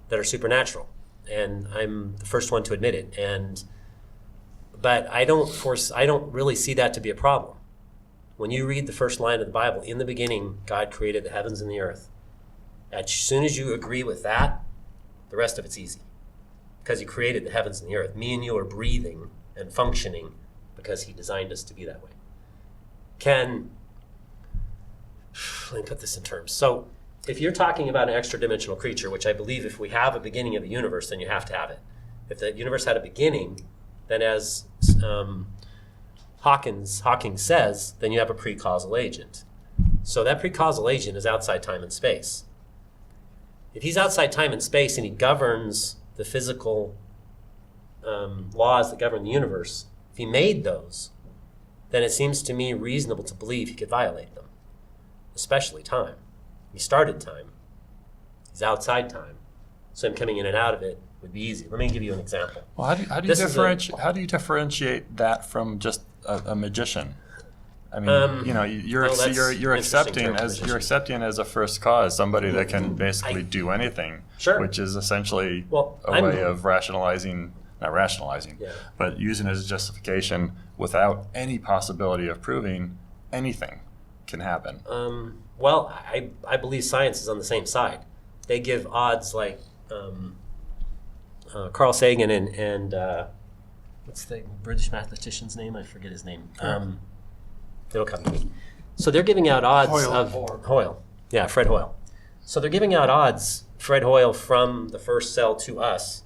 that are supernatural. And I'm the first one to admit it. But I don't really see that to be a problem. When you read the first line of the Bible, in the beginning, God created the heavens and the earth. As soon as you agree with that, the rest of it's easy. Because he created the heavens and the earth. Me and you are breathing and functioning because he designed us to be that way. Let me put this in terms. So if you're talking about an extra-dimensional creature, which I believe if we have a beginning of the universe, then you have to have it. If the universe had a beginning, then as Hawking says, then you have a pre-causal agent. So that pre-causal agent is outside time and space. If he's outside time and space and he governs the physical laws that govern the universe, if he made those, then it seems to me reasonable to believe he could violate them, especially time. He started time. He's outside time. So him coming in and out of it would be easy. Let me give you an example. Well, how do you differentiate that from just a magician? I mean, you're accepting as a first cause somebody that can basically do anything, Sure. which is essentially I'm- way of not rationalizing, Yeah. but using it as a justification without any possibility of proving anything can happen. Well, I believe science is on the same side. They give odds like Carl Sagan and what's the British mathematician's name? I forget his name. It'll come to me. So they're giving out odds Hoyle. Yeah, Fred Hoyle. So they're giving out odds. Fred Hoyle from the first cell to us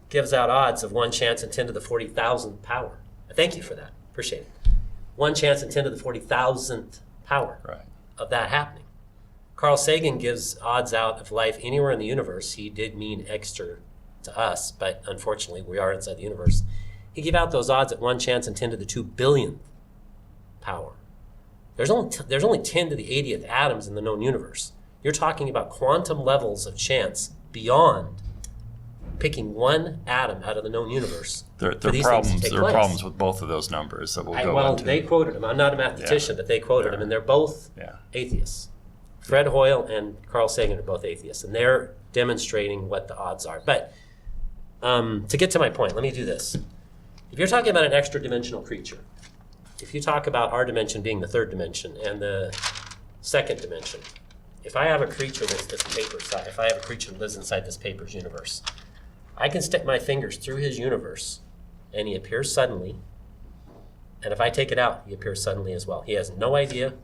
gives out odds of 1 chance in 10 to the 40,000th power. Thank you for that. Appreciate it. 1 chance in 10 to the 40,000th power of that happening. Carl Sagan gives odds out of life anywhere in the universe. He did mean extra to us, but unfortunately we are inside the universe. He gave out those odds at 1 chance in 10 to the 2 billionth power. There's only 10 to the 80th atoms in the known universe. You're talking about quantum levels of chance beyond picking one atom out of the known universe. There are problems with both of those numbers that we'll go into. They quoted them. I'm not a mathematician, but they quoted them, and they're both atheists. Fred Hoyle and Carl Sagan are both atheists, and they're demonstrating what the odds are. But to get to my point, let me do this. If you're talking about an extra-dimensional creature, if you talk about our dimension being the third dimension and the second dimension, if I have a creature that's this paper size, if I have a creature that lives inside this paper's universe, I can stick my fingers through his universe and he appears suddenly. And if I take it out, he appears suddenly as well. He has no idea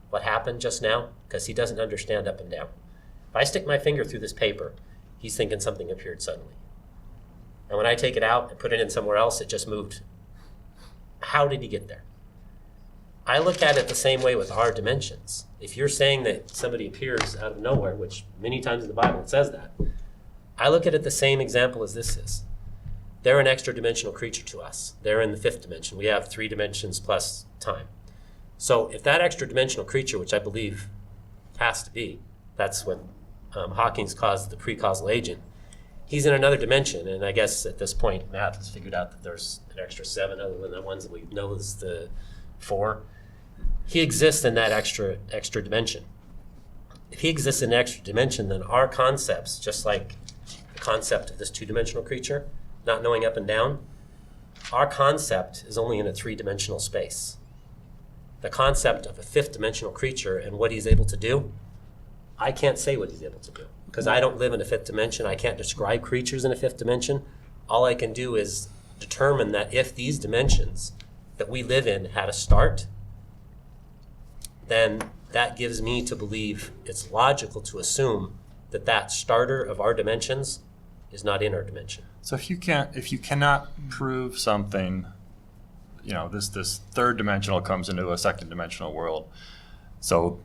what happened just now because he doesn't understand up and down. If I stick my finger through this paper, he's thinking something appeared suddenly. And when I take it out and put it in somewhere else, it just moved. How did he get there? I look at it the same way with our dimensions. If you're saying that somebody appears out of nowhere, which many times in the Bible it says that, I look at it the same example as this is. They're an extra dimensional creature to us. They're in the fifth dimension. We have 3 dimensions plus time. So if that extra dimensional creature, which I believe has to be, that's what Hawking's calls the pre-causal agent, he's in another dimension, and I guess at this point math has figured out that there's an extra 7 other than the ones that we know is the 4. He exists in that extra dimension. If he exists in an extra dimension, then our concepts, just like the concept of this 2-dimensional creature, not knowing up and down, our concept is only in a 3-dimensional space. The concept of a 5th-dimensional creature and what he's able to do, I can't say what he's able to do because I don't live in a 5th dimension. I can't describe creatures in a 5th dimension. All I can do is determine that if these dimensions that we live in had a start, then that gives me to believe it's logical to assume that that starter of our dimensions is not in our dimension. So if you cannot prove something, this 3rd dimensional comes into a 2nd dimensional world. So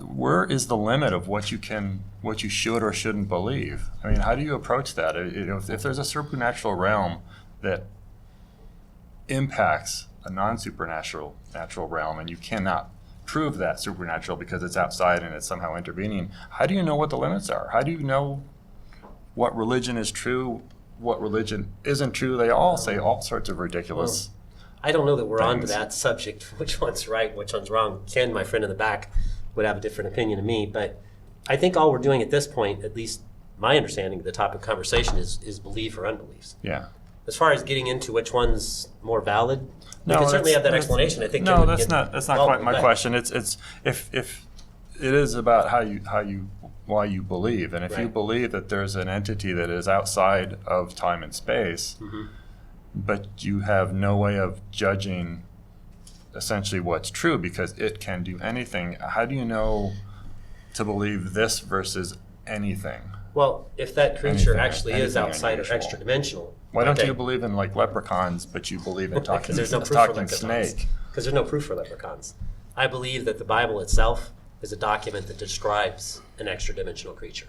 where is the limit of what you should or shouldn't believe? I mean, how do you approach that? If there's a supernatural realm that impacts a non-supernatural realm, and you cannot prove that supernatural because it's outside and it's somehow intervening, how do you know what the limits are? How do you know what religion is true, what religion isn't true? They all say all sorts of ridiculous I don't know that we're things. on to that subject, which one's right, which one's wrong. Ken, my friend in the back, would have a different opinion than me, but I think all we're doing at this point, at least my understanding of the topic of conversation, is belief or unbelief. Yeah. As far as getting into which one's more valid, we can certainly have that explanation. I think. No, that's not quite my question. It's if it is about why you believe, and if you believe that there's an entity that is outside of time and space, but you have no way of judging essentially what's true because it can do anything, how do you know to believe this versus anything? Well, if that creature actually is outside unusual. or extra dimensional, Why don't you believe in like leprechauns, but you believe in talking, there's no proof for talking leprechauns. snake? Because there's no proof for leprechauns. I believe that the Bible itself is a document that describes an extra dimensional creature.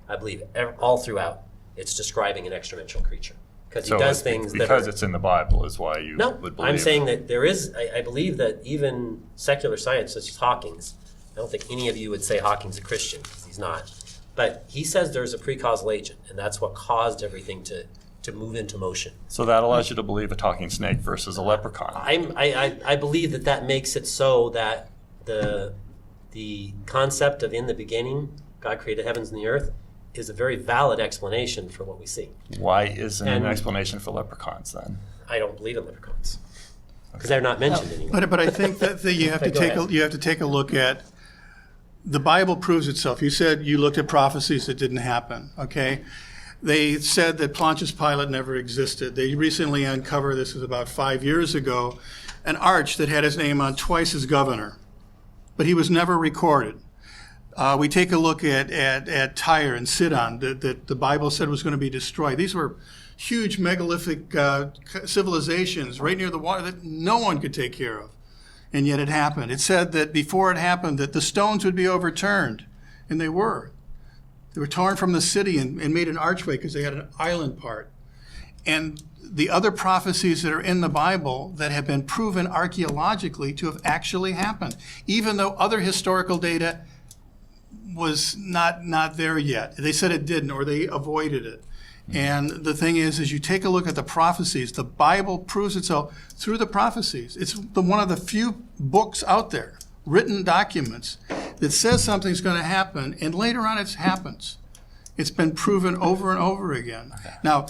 I believe all throughout it's describing an extra dimensional creature because he does things because it's in the Bible is why you would believe. I'm saying that there is. I believe that even secular science, such as Hawking's, I don't think any of you would say Hawking's a Christian because he's not. But he says there's a pre-causal agent, and that's what caused everything to move into motion. So that allows you to believe a talking snake versus a leprechaun. I believe that makes it so that the concept of in the beginning, God created heavens and the earth, is a very valid explanation for what we see. Why isn't an explanation for leprechauns then? I don't believe in leprechauns because they're not mentioned anymore. But I think that you have to take a look at the Bible proves itself. You said you looked at prophecies that didn't happen. Okay, they said that Pontius Pilate never existed. They recently uncovered, this was about 5 years ago, an arch that had his name on twice as governor, but he was never recorded. We take a look at Tyre and Sidon that the Bible said was going to be destroyed. These were huge megalithic civilizations right near the water that no one could take care of. And yet it happened. It said that before it happened that the stones would be overturned. And they were. They were torn from the city and made an archway because they had an island part. And the other prophecies that are in the Bible that have been proven archaeologically to have actually happened, even though other historical data was not there yet. They said it didn't, or they avoided it. And the thing is you take a look at the prophecies, the Bible proves itself through the prophecies. It's one of the few books out there, written documents, that says something's going to happen, and later on it happens. It's been proven over and over again. Okay. Now,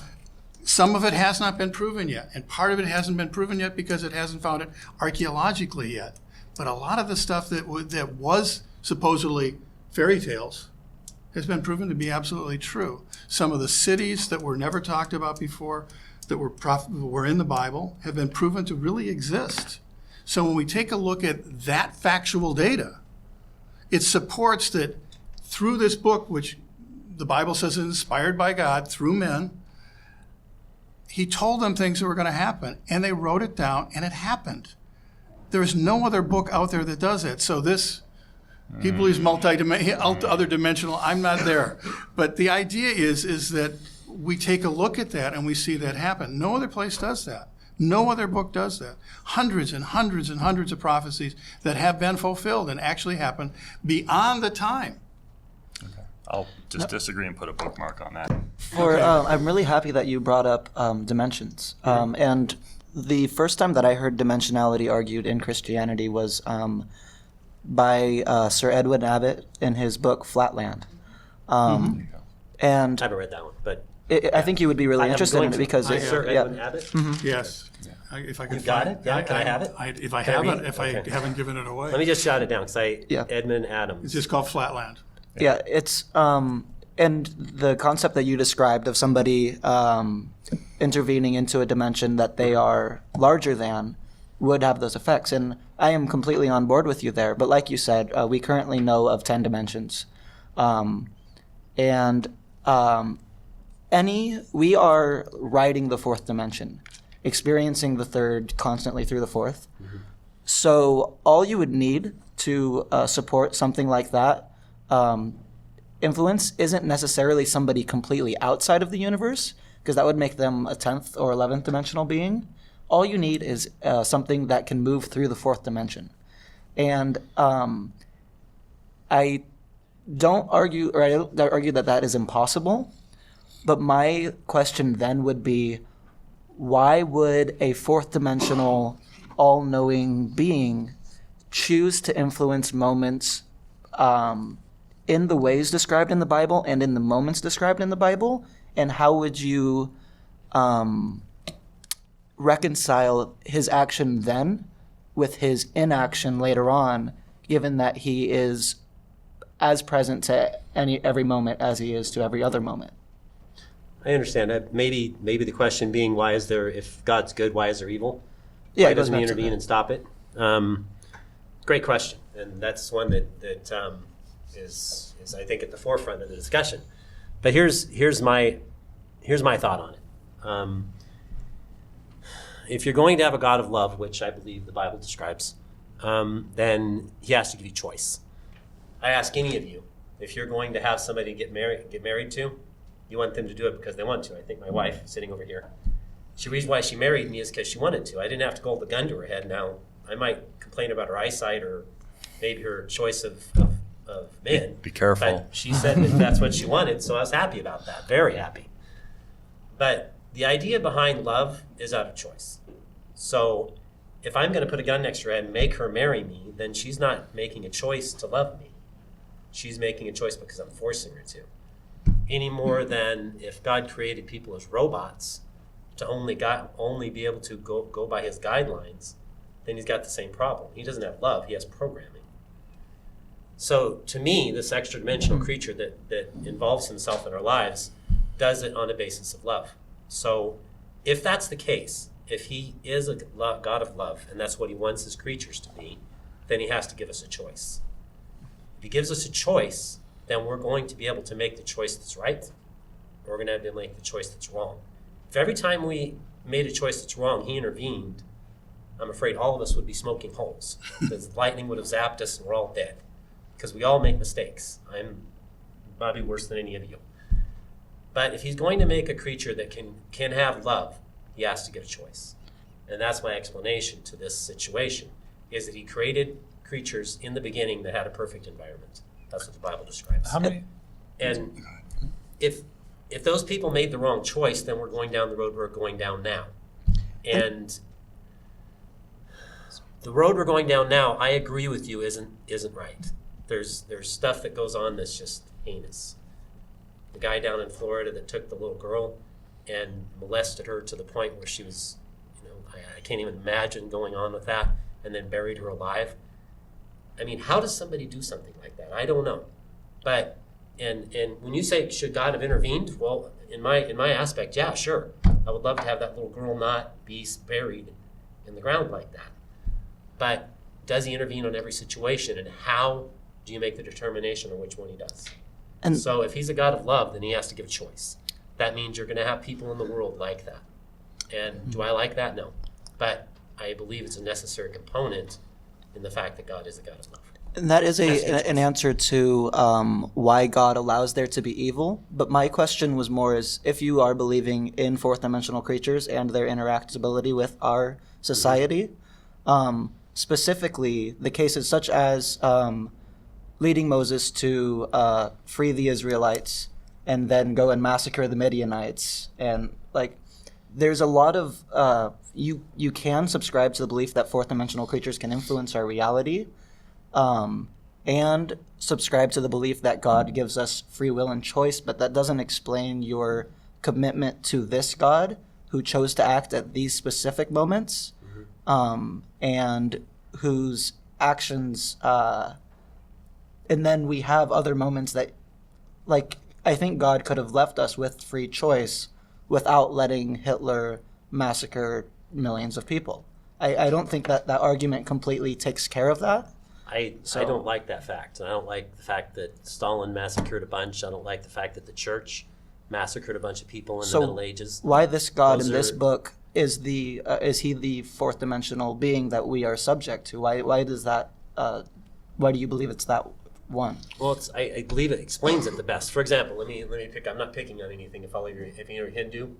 some of it has not been proven yet, and part of it hasn't been proven yet because it hasn't found it archaeologically yet. But a lot of the stuff that was supposedly fairy tales has been proven to be absolutely true. Some of the cities that were never talked about before, that were in the Bible, have been proven to really exist. So when we take a look at that factual data, it supports that through this book, which the Bible says is inspired by God through men, he told them things that were going to happen, and they wrote it down, and it happened. There is no other book out there that does it. So this, he believes other dimensional. I'm not there, but the idea is that we take a look at that and we see that happen. No other place does that. No other book does that. Hundreds and hundreds and hundreds of prophecies that have been fulfilled and actually happened beyond the time. Okay. I'll just disagree and put a bookmark on that. I'm really happy that you brought up dimensions. And the first time that I heard dimensionality argued in Christianity was by Sir Edwin Abbott in his book Flatland. And I haven't read that one, but I think you would be really interested in it because Sir Edwin Abbott. Yes. If I could You got find- it? Yeah, can I have it? If I Can I haven't, read? if I Okay. haven't given it away, Let me just shout it down because Yeah. Edmund it's Adams. just called Flatland. Yeah, it's and the concept that you described of somebody intervening into a dimension that they are larger than would have those effects. And I am completely on board with you there. But like you said, we currently know of 10 dimensions. We are riding the fourth dimension, experiencing the third constantly through the fourth. So all you would need to support something like that influence isn't necessarily somebody completely outside of the universe, because that would make them a 10th or 11th dimensional being. All you need is something that can move through the fourth dimension. And I don't argue that that is impossible, but my question then would be, why would a fourth dimensional all-knowing being choose to influence moments in the ways described in the Bible and in the moments described in the Bible? And how would you reconcile his action then with his inaction later on, given that he is as present to every moment as he is to every other moment? I understand. Maybe the question being, why is there, if God's good, why is there evil? Yeah, Why it goes doesn't he back to intervene that. and stop it? Great question, and that's one that is I think at the forefront of the discussion. But here's my thought on it. If you're going to have a God of love, which I believe the Bible describes, then he has to give you choice. I ask any of you, if you're going to have somebody get married to, you want them to do it because they want to. I think my wife, sitting over here, the reason why she married me is because she wanted to. I didn't have to hold the gun to her head. Now, I might complain about her eyesight or maybe her choice of men. Be careful. But she said that that's what she wanted, so I was happy about that, very happy. But the idea behind love is out of choice. So if I'm going to put a gun next to her head and make her marry me, then she's not making a choice to love me. She's making a choice because I'm forcing her to. Any more than if God created people as robots to only be able to go by his guidelines, then he's got the same problem. He doesn't have love, he has programming. So to me, this extra dimensional creature that involves himself in our lives does it on a basis of love. So if that's the case, if he is a God of love and that's what he wants his creatures to be, then he has to give us a choice. If he gives us a choice, then we're going to be able to make the choice that's right, or we're going to have to make the choice that's wrong. If every time we made a choice that's wrong, he intervened, I'm afraid all of us would be smoking holes. Because lightning would have zapped us and we're all dead. Because we all make mistakes. I'm probably worse than any of you. But if he's going to make a creature that can have love, he has to get a choice. And that's my explanation to this situation, is that he created creatures in the beginning that had a perfect environment. That's what the Bible describes. How many? And if those people made the wrong choice, then we're going down the road we're going down now. And the road we're going down now, I agree with you, isn't right. There's stuff that goes on that's just heinous. The guy down in Florida that took the little girl and molested her to the point where she was, I can't even imagine going on with that, and then buried her alive. I mean, how does somebody do something like that? I don't know. But and when you say, should God have intervened? Well, in my aspect, yeah, sure. I would love to have that little girl not be buried in the ground like that. But does he intervene on every situation, and how do you make the determination on which one he does? And so if he's a God of love, then he has to give a choice. That means you're going to have people in the world like that. And do I like that? No. But I believe it's a necessary component in the fact that God is a God of love. And that is an answer to why God allows there to be evil. But my question was more is if you are believing in fourth dimensional creatures and their interactability with our society, specifically the cases such as leading Moses to free the Israelites and then go and massacre the Midianites. And like there's a lot of you can subscribe to the belief that fourth dimensional creatures can influence our reality. And subscribe to the belief that God gives us free will and choice, but that doesn't explain your commitment to this God who chose to act at these specific moments, and whose actions, and then we have other moments that, like, I think God could have left us with free choice without letting Hitler massacre millions of people. I don't think that argument completely takes care of that. I don't like that fact. I don't like the fact that Stalin massacred a bunch. I don't like the fact that the church massacred a bunch of people in the Middle Ages. Why this God in this book is he the fourth dimensional being that we are subject to? Why does that? Why do you believe it's that one? Well, I believe it explains it the best. For example, let me pick. I'm not picking on anything. If you're Hindu,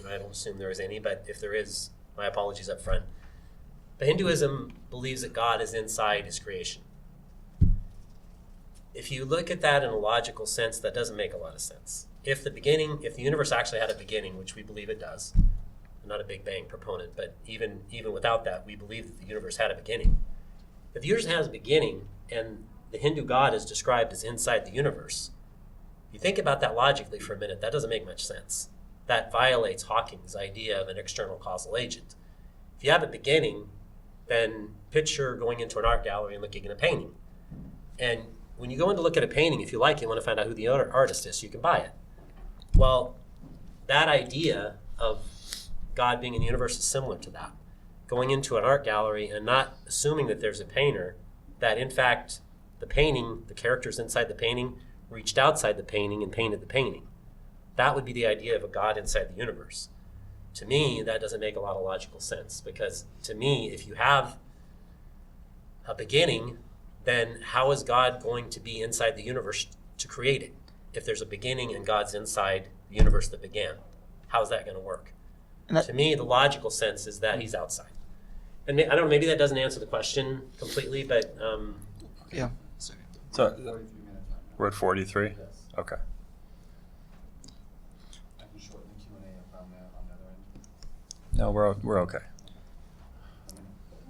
I don't assume there is any, but if there is, my apologies up front. But Hinduism believes that God is inside his creation. If you look at that in a logical sense, that doesn't make a lot of sense. If the universe actually had a beginning, which we believe it does, I'm not a Big Bang proponent, but even without that, we believe that the universe had a beginning. If the universe has a beginning and the Hindu God is described as inside the universe, you think about that logically for a minute, that doesn't make much sense. That violates Hawking's idea of an external causal agent. If you have a beginning, then picture going into an art gallery and looking at a painting. And when you go in to look at a painting, if you like it, you want to find out who the artist is so you can buy it. Well, that idea of God being in the universe is similar to that. Going into an art gallery and not assuming that there's a painter, that in fact the painting, the characters inside the painting, reached outside the painting and painted the painting. That would be the idea of a God inside the universe. To me, that doesn't make a lot of logical sense, because to me, if you have a beginning, then how is God going to be inside the universe to create it? If there's a beginning and God's inside the universe that began, how is that going to work? To me, the logical sense is that he's outside. And I don't know, maybe that doesn't answer the question completely, but... yeah. So we're at 43? Yes. Okay. I can shorten the Q&A up on the other end. No, we're okay.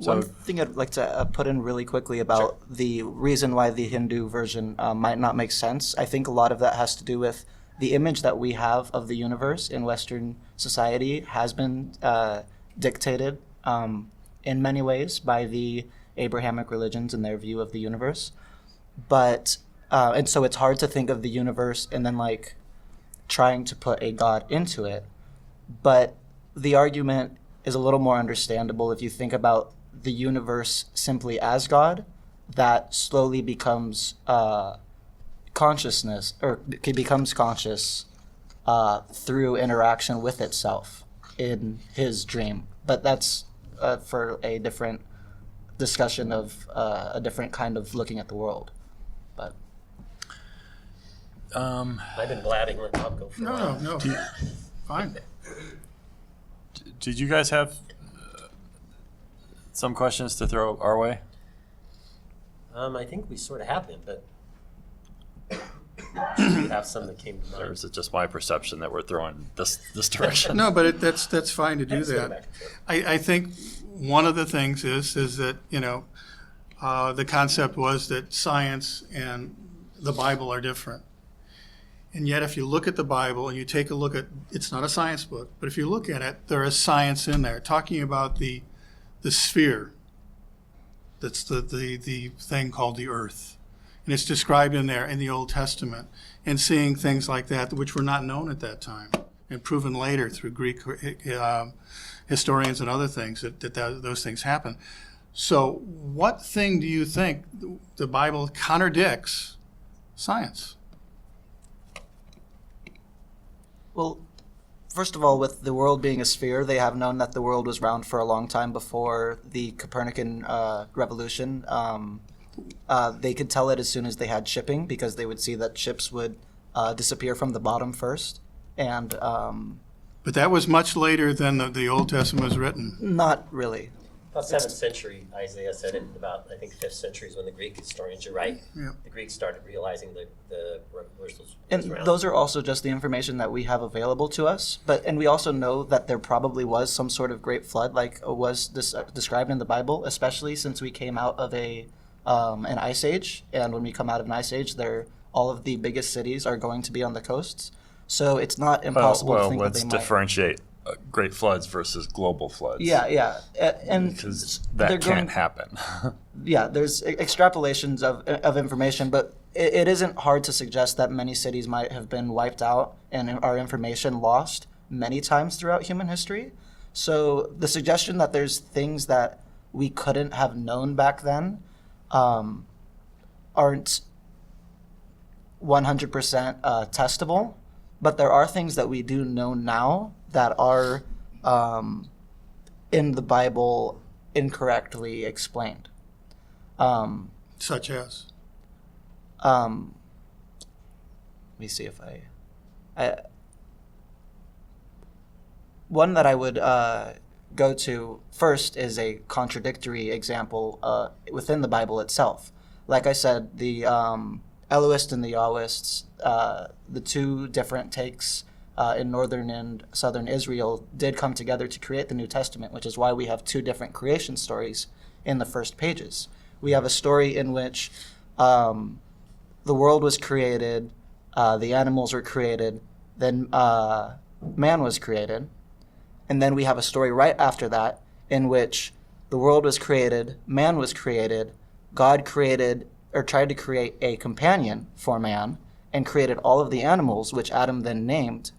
So, one thing I'd like to put in really quickly about the reason why the Hindu version might not make sense. I think a lot of that has to do with the image that we have of the universe in Western society has been dictated in many ways by the Abrahamic religions and their view of the universe. But and so it's hard to think of the universe and then like trying to put a God into it. But the argument is a little more understandable if you think about the universe simply as God, that slowly becomes consciousness, or it becomes conscious through interaction with itself in his dream. But that's for a different discussion of a different kind of looking at the world. But I've been blabbing. Let Bob go for a while. No. Fine. did you guys have some questions to throw our way? I think we sort of have been, but we have some that came to mind. Or is it just my perception that we're throwing this direction? No, but that's fine to do Let's go that. back and forth. I think one of the things is that, the concept was that science and the Bible are different. And yet if you look at the Bible and you take a look at, it's not a science book, but if you look at it, there is science in there talking about the sphere. That's the thing called the earth. And it's described in there in the Old Testament, and seeing things like that which were not known at that time and proven later through Greek historians and other things that those things happen. So what thing do you think the Bible contradicts science? well, first of all, with the world being a sphere, they have known that the world was round for a long time before the Copernican revolution. They could tell it as soon as they had shipping, because they would see that ships would disappear from the bottom first. And But that was much later than the Old Testament was written. not really. About 7th century, Isaiah said it. About, I think, 5th century is when the Greek historians, you're right. Yeah. The Greeks started realizing the was And around. those are also just the information that we have available to us. And we also know that there probably was some sort of great flood, like was described in the Bible, especially since we came out of an ice age. And when we come out of an ice age, all of the biggest cities are going to be on the coasts. So it's not impossible to think that let's they might. differentiate great floods versus global floods. Yeah. And Because they're that going- can't happen. Yeah, there's extrapolations of information, but it isn't hard to suggest that many cities might have been wiped out and our information lost many times throughout human history. So the suggestion that there's things that we couldn't have known back then aren't 100% testable, but there are things that we do know now that are in the Bible incorrectly explained. Such as? Let me see if I one that I would go to first is a contradictory example within the Bible itself. Like I said, the Elohist and the Yahwists, the two different takes in northern and southern Israel did come together to create the New Testament, which is why we have two different creation stories in the first pages. We have a story in which the world was created, the animals were created, then man was created. And then we have a story right after that in which the world was created, man was created, God created or tried to create a companion for man and created all of the animals, which Adam then named.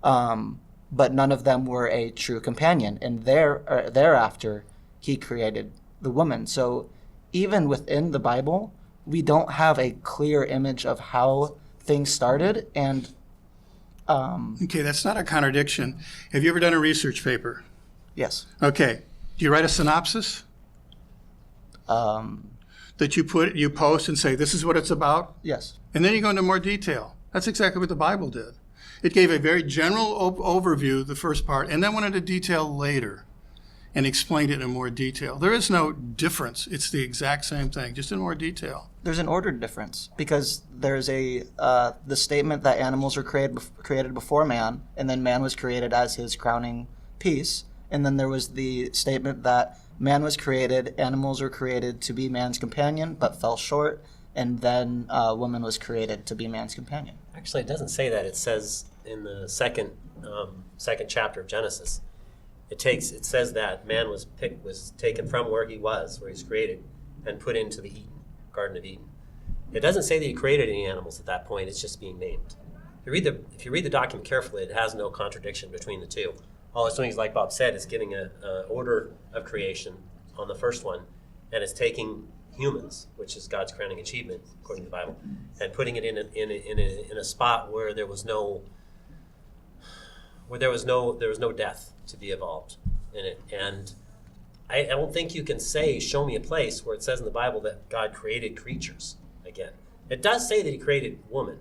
But none of them were a true companion. And thereafter, he created the woman. So even within the Bible, we don't have a clear image of how things started. And Okay, that's not a contradiction. Have you ever done a research paper? yes, Okay. Do you write a synopsis that you post and say, this is what it's about? yes. And then you go into more detail. That's exactly what the Bible did. It gave a very general overview, the first part, and then went into detail later and explained it in more detail. There is no difference. It's the exact same thing, just in more detail. There's an ordered difference because there's the statement that animals were created before man, and then man was created as his crowning piece. And then there was the statement that man was created, animals were created to be man's companion, but fell short, and then woman was created to be man's companion. Actually, it doesn't say that. It says in the second chapter of Genesis, it says that man was taken from where he was created, and put into the Garden of Eden. It doesn't say that he created any animals at that point. It's just being named. If you read the document carefully, it has no contradiction between the two. All it's doing is, like Bob said, is giving an order of creation on the first one, and it's taking humans, which is God's crowning achievement according to the Bible, and putting it in a spot where there was no death to be evolved in it. And I don't think you can show me a place where it says in the Bible that God created creatures again. It does say that he created woman,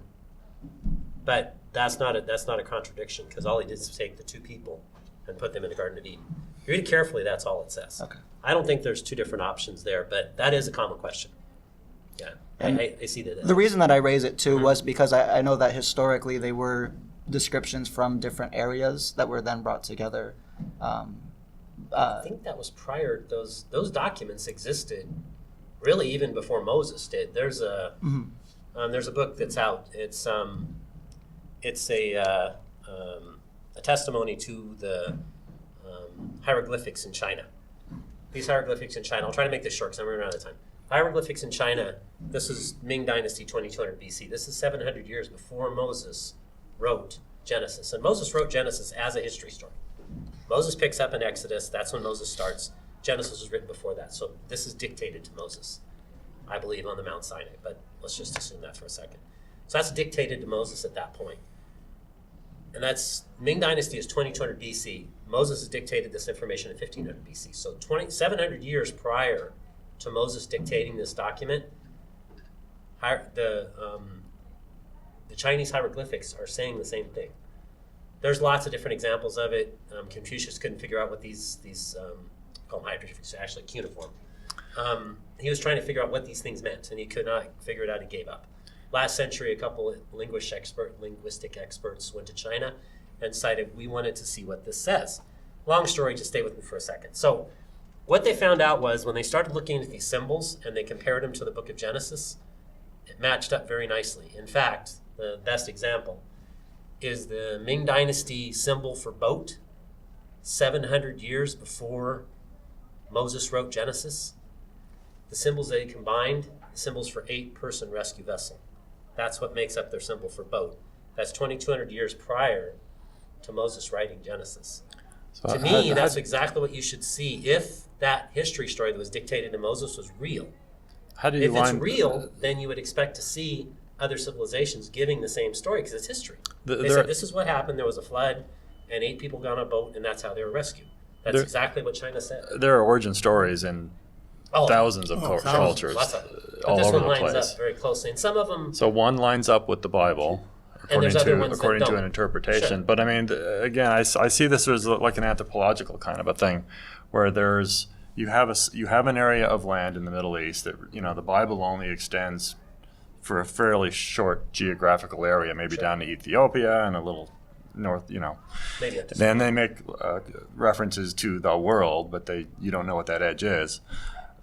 but that's not a contradiction, because all he did is take the two people and put them in the Garden of Eden. If you read it carefully, that's all it says. Okay. I don't think there's two different options there, but that is a common question. Yeah, I see that. The reason that I raise it too was because I know that historically they were descriptions from different areas that were then brought together. I think that was prior. Those documents existed really even before Moses did. There's a book that's out. It's a testimony to the hieroglyphics in China. These hieroglyphics in China. I'll try to make this short because I'm running out of time. Hieroglyphics in China. This is Ming Dynasty, 2200 BC. This is 700 years before Moses wrote Genesis, and Moses wrote Genesis as a history story. Moses picks up in Exodus. That's when Moses starts. Genesis was written before that. So this is dictated to Moses, I believe, on the Mount Sinai, but let's just assume that for a second. So that's dictated to Moses at that point. And that's, Ming Dynasty is 2200 BC. Moses has dictated this information in 1500 BC. So 700 years prior to Moses dictating this document, the Chinese hieroglyphics are saying the same thing. There's lots of different examples of it. Confucius couldn't figure out what these call them hieroglyphics, actually cuneiform. He was trying to figure out what these things meant, and he could not figure it out. He gave up. Last century, a couple of linguistic experts went to China and decided we wanted to see what this says. Long story, just stay with me for a second. So what they found out was when they started looking at these symbols and they compared them to the book of Genesis, it matched up very nicely. In fact, the best example is the Ming Dynasty symbol for boat, 700 years before Moses wrote Genesis. The symbols they combined, the symbols for 8-person rescue vessel. That's what makes up their symbol for boat. That's 2,200 years prior to Moses writing Genesis. So to me, that's exactly what you should see if that history story that was dictated to Moses was real. How do you If it's real, then you would expect to see other civilizations giving the same story because it's history. They said this is what happened. There was a flood, and 8 people got on a boat, and that's how they were rescued. That's exactly what China said. There are origin stories in thousands of cultures Lots of them. But all this over one the lines place. up very closely, and some of them. So one lines up with the Bible, And there's other ones that according to don't. an interpretation. Sure. But I mean, again, I see this as like an anthropological kind of a thing, where you have an area of land in the Middle East that the Bible only extends for a fairly short geographical area, maybe down to Ethiopia and a little north. Maybe at this Then they make references to the world, but you don't know what that edge is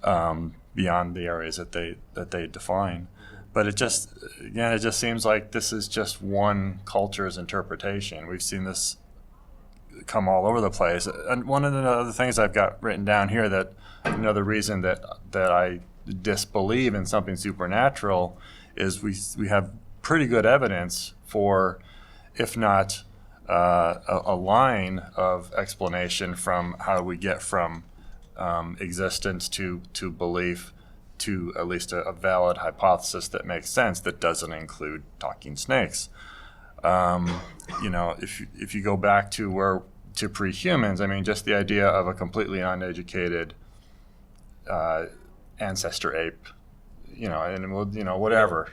beyond the areas that they define. But it just seems like this is just one culture's interpretation. We've seen this come all over the place. And one of the other things I've got written down here that another reason that I disbelieve in something supernatural is we have pretty good evidence for, if not a line of explanation from how we get from existence to belief to at least a valid hypothesis that makes sense that doesn't include talking snakes. If you go back to pre-humans, I mean, just the idea of a completely uneducated ancestor ape,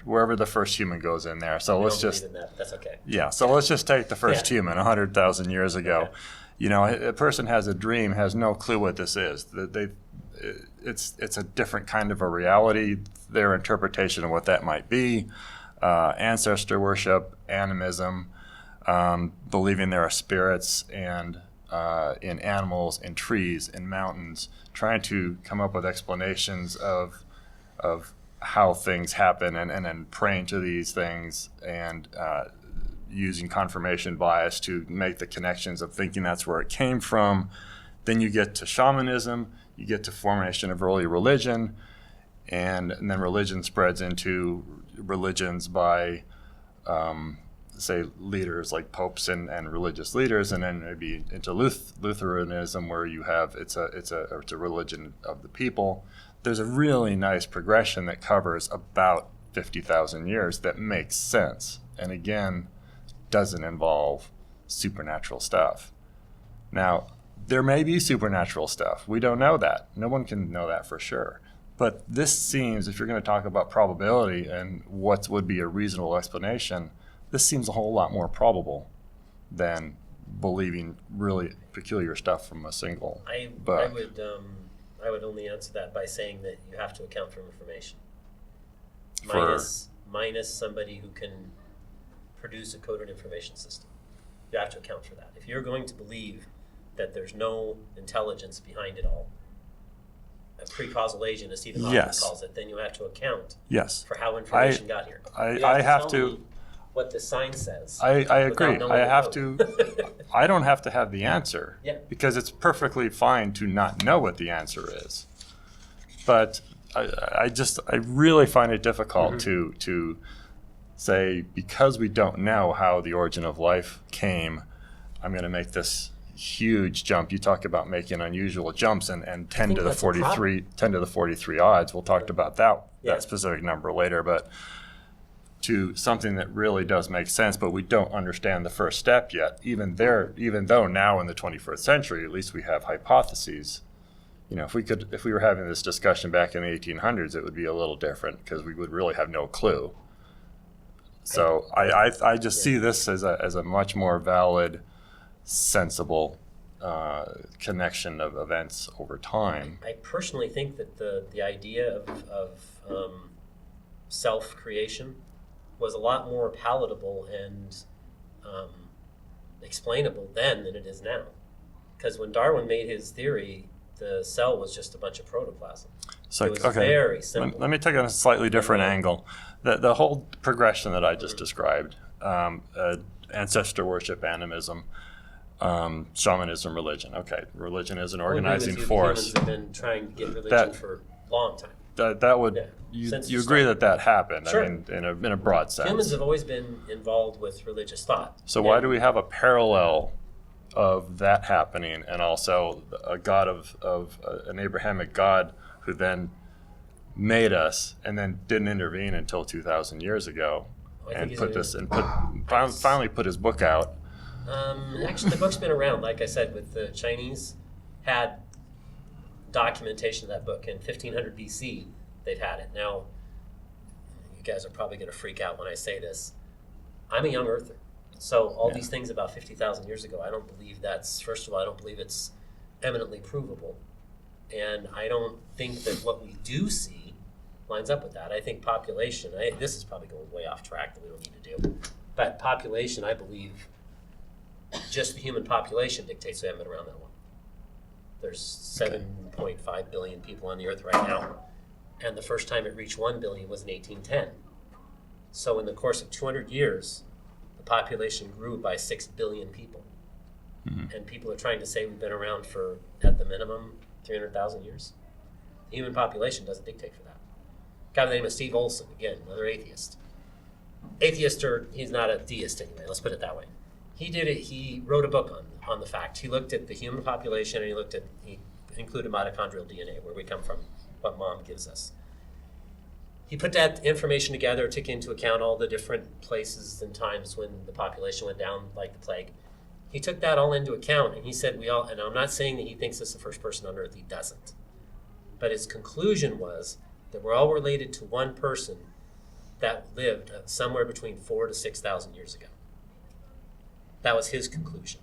wherever the first human goes in there. So let's just that's okay. Yeah, so let's just take the first human 100,000 years ago. Okay. A person has a dream, has no clue what this is. It's a different kind of a reality. Their interpretation of what that might be, ancestor worship, animism, believing there are spirits and in animals, in trees, in mountains, trying to come up with explanations of how things happen and then praying to these things and using confirmation bias to make the connections of thinking that's where it came from. Then you get to shamanism, you get to formation of early religion, and then religion spreads into religions by, say, leaders like popes and religious leaders, and then maybe into Lutheranism, where you have it's a religion of the people. There's a really nice progression that covers about 50,000 years that makes sense, and again, doesn't involve supernatural stuff. Now, there may be supernatural stuff. We don't know that. No one can know that for sure. But this seems, if you're going to talk about probability and what would be a reasonable explanation, this seems a whole lot more probable than believing really peculiar stuff from a single book. I would only answer that by saying that you have to account for information. Minus somebody who can produce a coded information system. You have to account for that. If you're going to believe that there's no intelligence behind it all, a pre-causal agent, as Stephen Hawking calls it, then you have to account for how information got here. I have to what the sign says. I agree. I have to. I don't have to have the answer because it's perfectly fine to not know what the answer is. But I really find it difficult to say, because we don't know how the origin of life came, I'm going to make this huge jump. You talk about making unusual jumps and 10 to the 43 odds. We'll talk about that specific number later, but to something that really does make sense, but we don't understand the first step yet. Even though now in the 21st century, at least we have hypotheses. If we were having this discussion back in the 1800s, it would be a little different because we would really have no clue. So I just see this as a much more valid, sensible connection of events over time. I personally think that the idea of self-creation was a lot more palatable and explainable then than it is now. Because when Darwin made his theory, the cell was just a bunch of protoplasm. So, it was very simple. Let me take a slightly different angle. The whole progression that I just described, ancestor worship, animism, shamanism, religion. Okay, religion is an organizing force. Humans have been trying to get religion for a long time. That would you agree that happened? Sure. I mean, in a broad sense. Humans have always been involved with religious thought. So why do we have a parallel of that happening, and also a God of an Abrahamic God who then made us and then didn't intervene until 2,000 years ago, and finally put his book out? Actually, the book's been around. Like I said, with the Chinese, had documentation of that book in 1500 BC. They've had it. Now, you guys are probably going to freak out when I say this. I'm a young earther. So all these things about 50,000 years ago, I don't believe first of all, I don't believe it's eminently provable. And I don't think that what we do see lines up with that. I think population, this is probably going way off track that we don't need to do. But population, I believe, just the human population dictates we haven't been around that long. There's 7.5 billion people on the earth right now. And the first time it reached 1 billion was in 1810. So in the course of 200 years, the population grew by 6 billion people. Mm-hmm. And people are trying to say we've been around for, at the minimum, 300,000 years. The human population doesn't dictate for that. A guy by the name of Steve Olson, again, another atheist. He's not a deist anyway, let's put it that way. He wrote a book on the fact. He looked at the human population and he included mitochondrial DNA, where we come from, what mom gives us. He put that information together, took into account all the different places and times when the population went down like the plague. He took that all into account, and he said and I'm not saying that he thinks this is the first person on earth, he doesn't. But his conclusion was that we're all related to one person that lived somewhere between 4,000 to 6,000 years ago. That was his conclusion,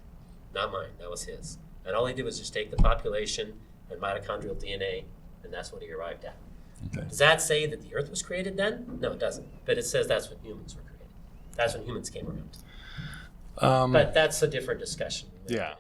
not mine, that was his. And all he did was just take the population and mitochondrial DNA, and that's what he arrived at. Okay. Does that say that the earth was created then? No, it doesn't. But it says that's when humans were created. That's when humans came around. But that's a different discussion. Yeah.